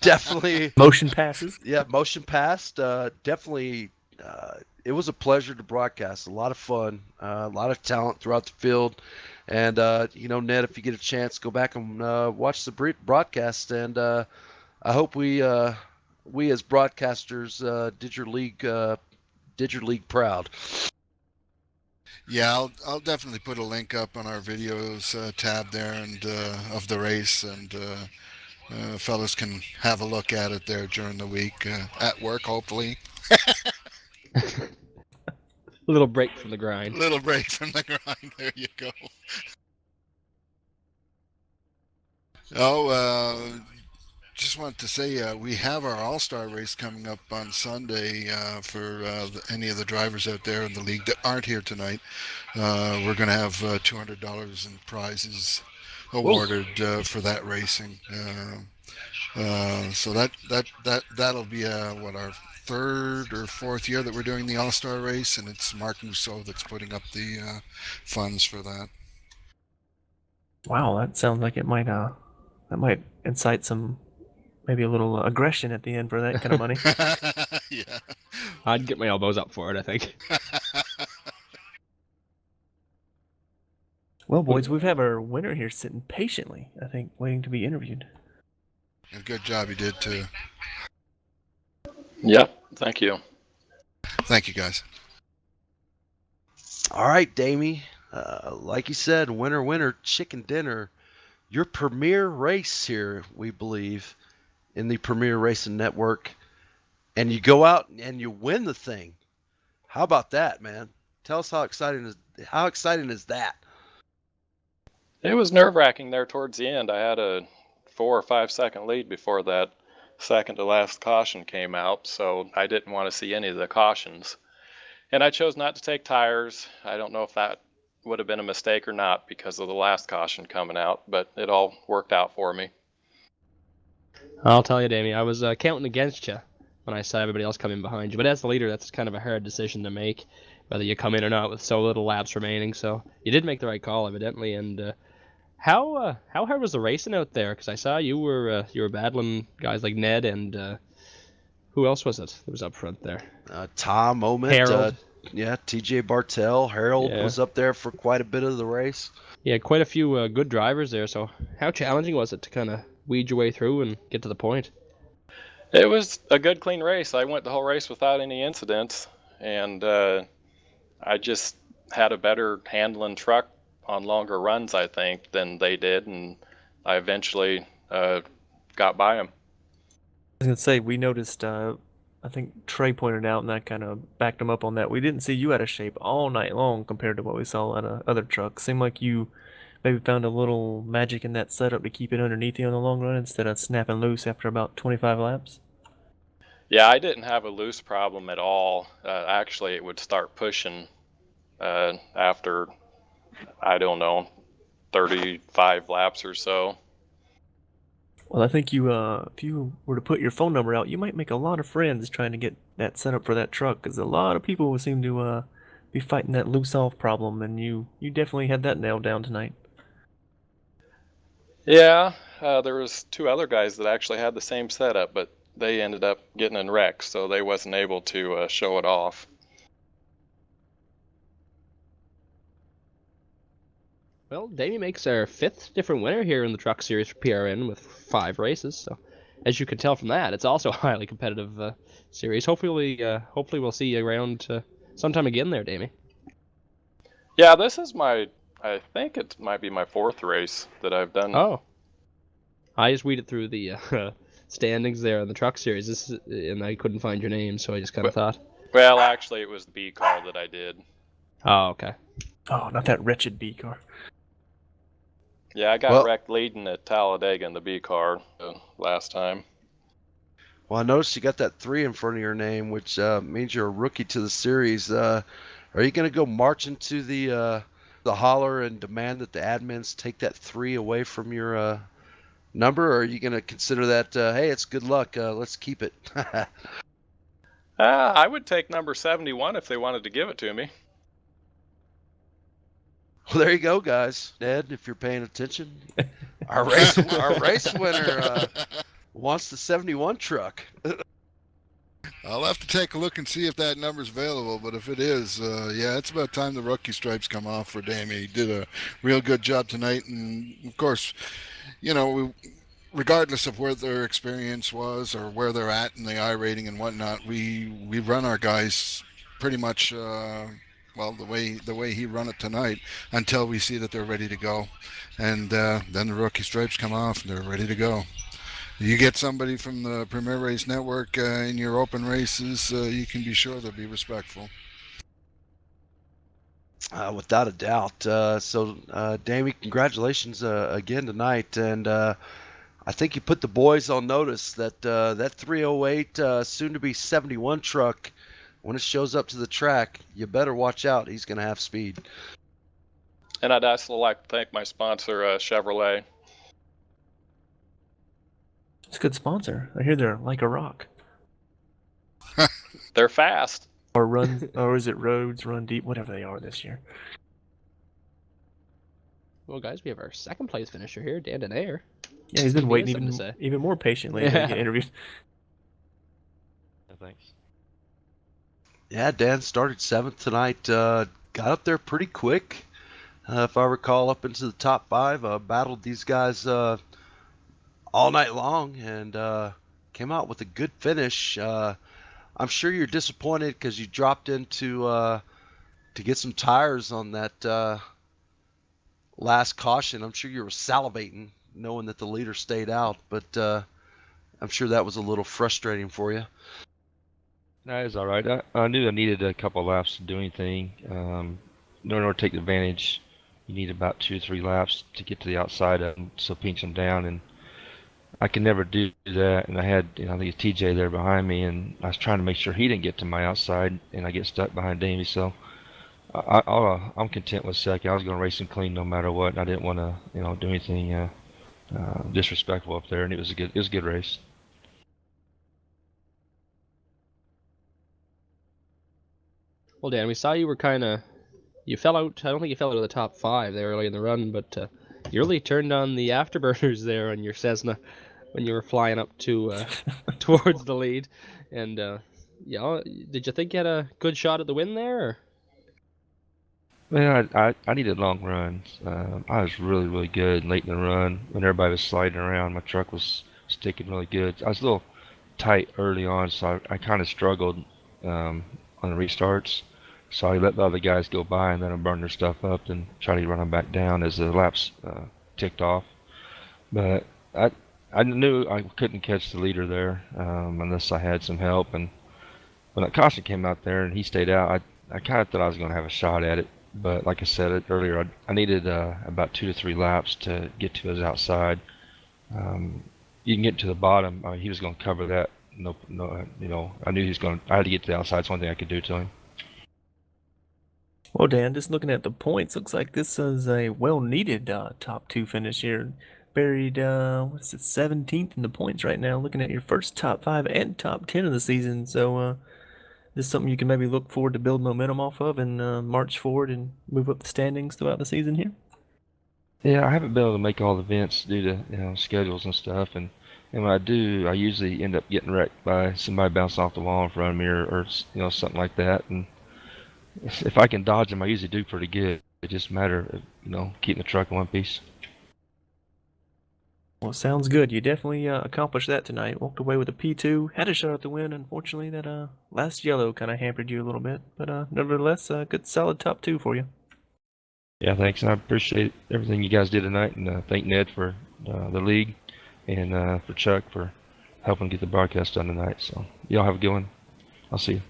Definitely. Motion passes. Yeah, motion passed. Definitely. It was a pleasure to broadcast. A lot of fun. A lot of talent throughout the field. And Ned, if you get a chance, go back and watch the broadcast. And I hope we as broadcasters did your league proud. Yeah, I'll definitely put a link up on our videos tab there, and of the race, and fellas can have a look at it there during the week at work, hopefully. A little break from the grind. Little break from the grind. There you go. Just wanted to say we have our All-Star race coming up on Sunday for any of the drivers out there in the league that aren't here tonight. We're going to have $200 in prizes awarded for that racing. So that'll be our third or fourth year that we're doing the All-Star race, and it's Mark Mousseau that's putting up the funds for that. Wow, that sounds like it might incite some, maybe a little aggression at the end for that kind of money. Yeah. I'd get my elbows up for it, I think. Well, boys, we've had our winner here sitting patiently, I think, waiting to be interviewed. And good job you did too. Yep, thank you. Thank you, guys. All right, Damie. Like you said, winner, chicken dinner. Your premier race here, we believe, in the Premier Racing Network, and you go out and you win the thing. How about that, man? Tell us how exciting is that? It was nerve-wracking there towards the end. I had a 4 or 5 second lead before that second to last caution came out, so I didn't want to see any of the cautions. And I chose not to take tires. I don't know if that would have been a mistake or not because of the last caution coming out, but it all worked out for me. I'll tell you, Damie, I was counting against you when I saw everybody else coming behind you. But as the leader, that's kind of a hard decision to make, whether you come in or not with so little laps remaining. So you did make the right call, evidently. And how hard was the racing out there? Because I saw you were battling guys like Ned and who else was it that was up front there? Tom Moment. Harold. Yeah, TJ Bartel. Harold was up there for quite a bit of the race. Yeah, quite a few good drivers there. So how challenging was it to kind of weed your way through and get to the point? It was a good, clean race. I went the whole race without any incidents, and I just had a better handling truck on longer runs, I think, than they did, and I eventually got by them. I was going to say, we noticed, I think Trey pointed out, and that kind of backed him up on that. We didn't see you out of shape all night long compared to what we saw out of other trucks. Seemed like you maybe found a little magic in that setup to keep it underneath you on the long run instead of snapping loose after about 25 laps. Yeah, I didn't have a loose problem at all. Actually, it would start pushing after, I don't know, 35 laps or so. Well, I think you, if you were to put your phone number out, you might make a lot of friends trying to get that setup for that truck, because a lot of people seem to be fighting that loose off problem, and you definitely had that nailed down tonight. Yeah, there was 2 other guys that actually had the same setup, but they ended up getting in wrecks, so they wasn't able to show it off. Well, Davey makes our 5th different winner here in the Truck Series for PRN with 5 races. So, as you can tell from that, it's also a highly competitive series. Hopefully we'll see you around sometime again there, Davey. Yeah, this is I think it might be my 4th race that I've done. Oh, I just weeded through the standings there in the Truck Series, and I couldn't find your name, so I just kind of thought. Well, actually, it was the B car that I did. Oh, okay. Oh, not that wretched B car. Yeah, I got Well- wrecked leading at Talladega in the B car last time. Well, I noticed you got that 3 in front of your name, which means you're a rookie to the series. Are you going to go march into the holler and demand that the admins take that 3 away from your number, or are you going to consider that, hey, it's good luck, let's keep it? I would take number 71 if they wanted to give it to me. Well, there you go, guys. Ned, if you're paying attention, our race winner wants the 71 truck. I'll have to take a look and see if that number's available, but if it is, yeah, it's about time the rookie stripes come off for Damie. He did a real good job tonight, and of course, you know, regardless of where their experience was or where they're at in the I rating and whatnot, we run our guys pretty much well the way he run it tonight until we see that they're ready to go, and then the rookie stripes come off and they're ready to go. You get somebody from the Premier Race Network in your open races, you can be sure they'll be respectful. Without a doubt. So, Damie, congratulations again tonight, and I think you put the boys on notice that that 308, soon to be 71 truck, when it shows up to the track, you better watch out. He's going to have speed. And I'd also like to thank my sponsor, Chevrolet. It's a good sponsor. I hear they're like a rock. They're fast. Or run, or is it roads, run deep, whatever they are this year. Well, guys, we have our 2nd place finisher here, Dan Denayer. Yeah, he's been He waiting has something to say. even more patiently to get interviewed. Thanks. Yeah, Dan started 7th tonight. Got up there pretty quick, if I recall, up into the top 5. Battled these guys all night long, and came out with a good finish. I'm sure you're disappointed because you dropped into to get some tires on that last caution. I'm sure you were salivating knowing that the leader stayed out, but I'm sure that was a little frustrating for you. No, it's all right. I knew I needed a couple laps to do anything. In order to take advantage, you need about 2 or 3 laps to get to the outside of them, so pinch them down, and I could never do that. And I had, I think it's TJ there behind me, and I was trying to make sure he didn't get to my outside, and I get stuck behind Davey. So I'm content with 2nd. I was going to race him clean no matter what. And I didn't want to, do anything disrespectful up there, and it was a good race. Well, Dan, we saw you were you fell out. I don't think you fell out of the top 5 there early in the run, but you really turned on the afterburners there on your Cessna when you were flying up to towards the lead. And did you think you had a good shot at the win there? Or? Well, I needed long runs. I was really, really good late in the run when everybody was sliding around. My truck was sticking really good. I was a little tight early on, so I kind of struggled on the restarts. So I let the other guys go by and let them burn their stuff up and try to run them back down as the laps ticked off. But I knew I couldn't catch the leader there unless I had some help. And when that caution came out there and he stayed out, I kind of thought I was going to have a shot at it. But like I said earlier, I needed about 2 to 3 laps to get to his outside. You can get to the bottom. He was going to cover that. No, I knew he was going. I had to get to the outside. It's one thing I could do to him. Well, Dan, just looking at the points, looks like this is a well-needed top 2 finish here. Buried, 17th in the points right now, looking at your first top 5 and top 10 of the season. So, this something you can maybe look forward to build momentum off of and march forward and move up the standings throughout the season here? Yeah, I haven't been able to make all the events due to schedules and stuff, and when I do, I usually end up getting wrecked by somebody bouncing off the wall in front of me or something like that. And if I can dodge them, I usually do pretty good. It just a matter of keeping the truck in one piece. Well, sounds good. You definitely accomplished that tonight. Walked away with a P2. Had a shot at the win. Unfortunately, that last yellow kind of hampered you a little bit. But nevertheless, good solid top 2 for you. Yeah, thanks. And I appreciate everything you guys did tonight. And thank Ned for the league and for Chuck for helping get the broadcast done tonight. So y'all have a good one. I'll see you.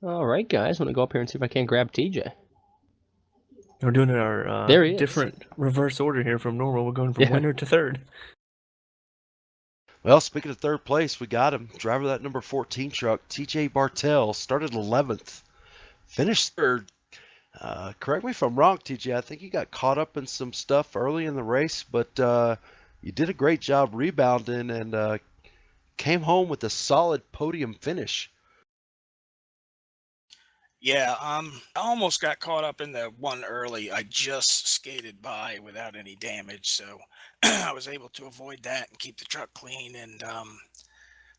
All right, guys. Want to go up here and see if I can grab TJ? We're doing it our There he is. different reverse order here from normal. We're going from Yeah. winner to third. Well, speaking of third place, we got him. Driver of that number 14 truck, TJ Bartell, started 11th, finished third. Correct me if I'm wrong, TJ. I think you got caught up in some stuff early in the race, but you did a great job rebounding and came home with a solid podium finish. Yeah, I almost got caught up in the one early. I just skated by without any damage, so I was able to avoid that and keep the truck clean. And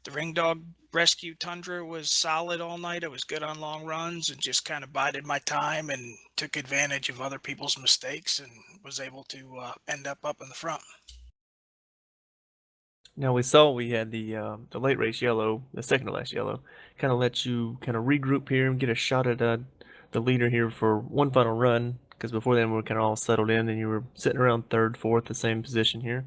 the Ringdog Rescue Tundra was solid all night. I was good on long runs and just kind of bided my time and took advantage of other people's mistakes and was able to end up in the front. Now we saw we had the late race yellow, the second to last yellow, kind of let you kind of regroup here and get a shot at the leader here for one final run. Because before then we were kind of all settled in, and you were sitting around third, fourth, the same position here.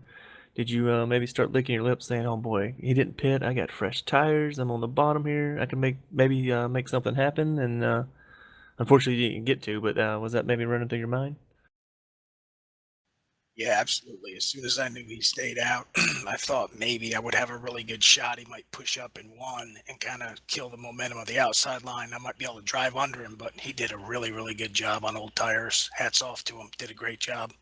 Did you maybe start licking your lips, saying, "Oh boy, he didn't pit. I got fresh tires. I'm on the bottom here. I can maybe make something happen." And unfortunately, you didn't get to. But was that maybe running through your mind? Yeah, absolutely. As soon as I knew he stayed out, I thought maybe I would have a really good shot. He might push up in one and kind of kill the momentum of the outside line. I might be able to drive under him, but he did a really, really good job on old tires. Hats off to him. Did a great job.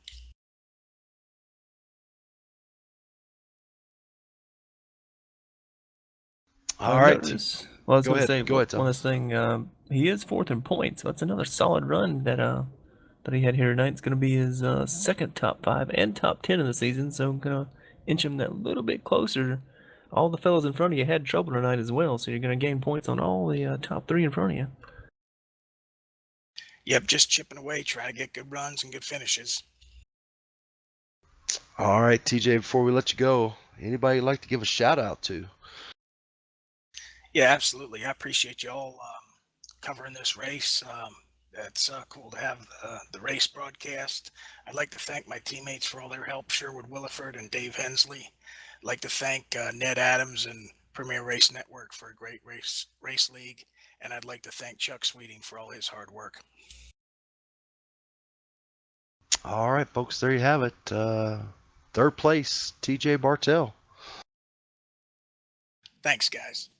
All right. Well, I was Go going to ahead. say, Go ahead, Tom. one last thing, he is fourth in points, so that's another solid run that he had here tonight. It's going to be his second top 5 and top 10 of the season, so I'm going to inch him that little bit closer. All the fellas in front of you had trouble tonight as well, so you're going to gain points on all the top 3 in front of you. Yep, just chipping away, trying to get good runs and good finishes. All right, TJ, before we let you go, anybody you'd like to give a shout out to? Yeah, absolutely. I appreciate you all covering this race. It's cool to have the race broadcast. I'd like to thank my teammates for all their help, Sherwood Williford and Dave Hensley. I'd like to thank Ned Adams and Premier Race Network for a great race league. And I'd like to thank Chuck Sweeting for all his hard work. All right, folks, there you have it. Third place, TJ Bartell. Thanks, guys.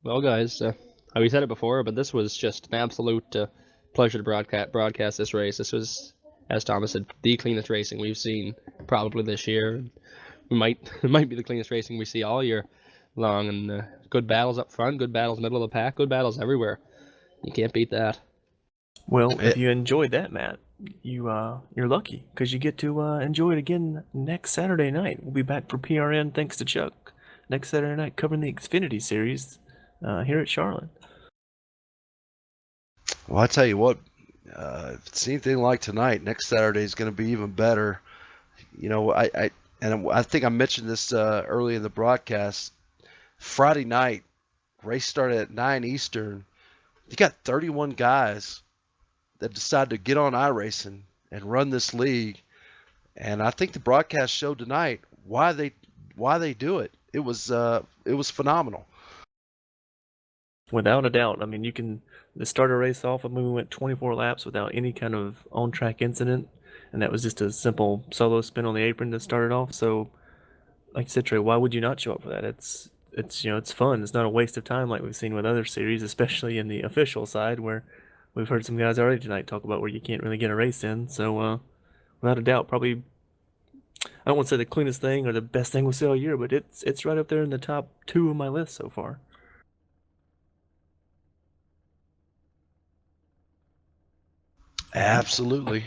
Well, guys, we said it before, but this was just an absolute pleasure to broadcast this race. This was, as Thomas said, the cleanest racing we've seen probably this year. It might be the cleanest racing we see all year long. And good battles up front, good battles middle of the pack, good battles everywhere. You can't beat that. Well, if you enjoyed that, Matt, you're lucky because you get to enjoy it again next Saturday night. We'll be back for PRN thanks to Chuck next Saturday night covering the Xfinity Series here at Charlotte. Well, I tell you what, if it's anything like tonight, next Saturday is going to be even better. You know, I think I mentioned this early in the broadcast. Friday night, race started at 9 Eastern. You got 31 guys that decided to get on iRacing and run this league, and I think the broadcast showed tonight why they do it. It was phenomenal. Without a doubt. I mean, you can start a race off. I mean, we went 24 laps without any kind of on-track incident, and that was just a simple solo spin on the apron to start it off. So, like I said, Trey, why would you not show up for that? It's it's fun. It's not a waste of time like we've seen with other series, especially in the official side where we've heard some guys already tonight talk about where you can't really get a race in. So, without a doubt, probably I won't say the cleanest thing or the best thing we'll see all year, but it's right up there in the top 2 of my list so far. Absolutely.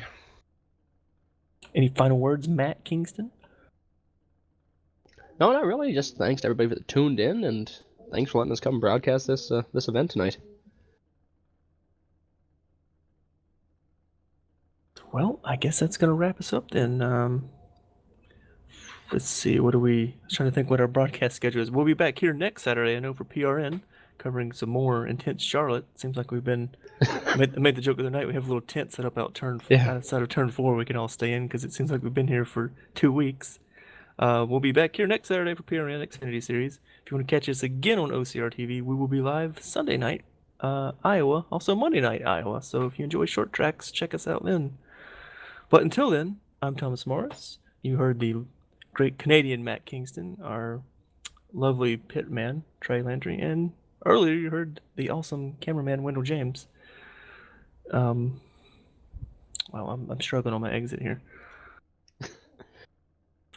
Any final words, Matt Kingston? No, not really. Just thanks to everybody that tuned in, and thanks for letting us come broadcast this this event tonight. Well, I guess that's gonna wrap us up then. Let's see. I was trying to think what our broadcast schedule is. We'll be back here next Saturday, I know, for PRN, covering some more intense Charlotte. Seems like we've been made the joke of the night. We have a little tent set up outside of turn 4. We can all stay in because it seems like we've been here for 2 weeks. We'll be back here next Saturday for PRN Xfinity Series. If you want to catch us again on OCR TV, we will be live Sunday night, Iowa, also Monday night, Iowa. So if you enjoy short tracks, check us out then. But until then, I'm Thomas Morris. You heard the great Canadian Matt Kingston, our lovely pitman, Trey Landry, and earlier you heard the awesome cameraman, Wendell James. Well, I'm struggling on my exit here.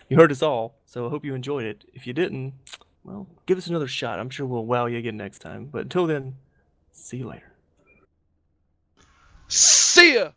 You heard us all, so I hope you enjoyed it. If you didn't, well, give us another shot. I'm sure we'll wow you again next time. But until then, see you later. See ya!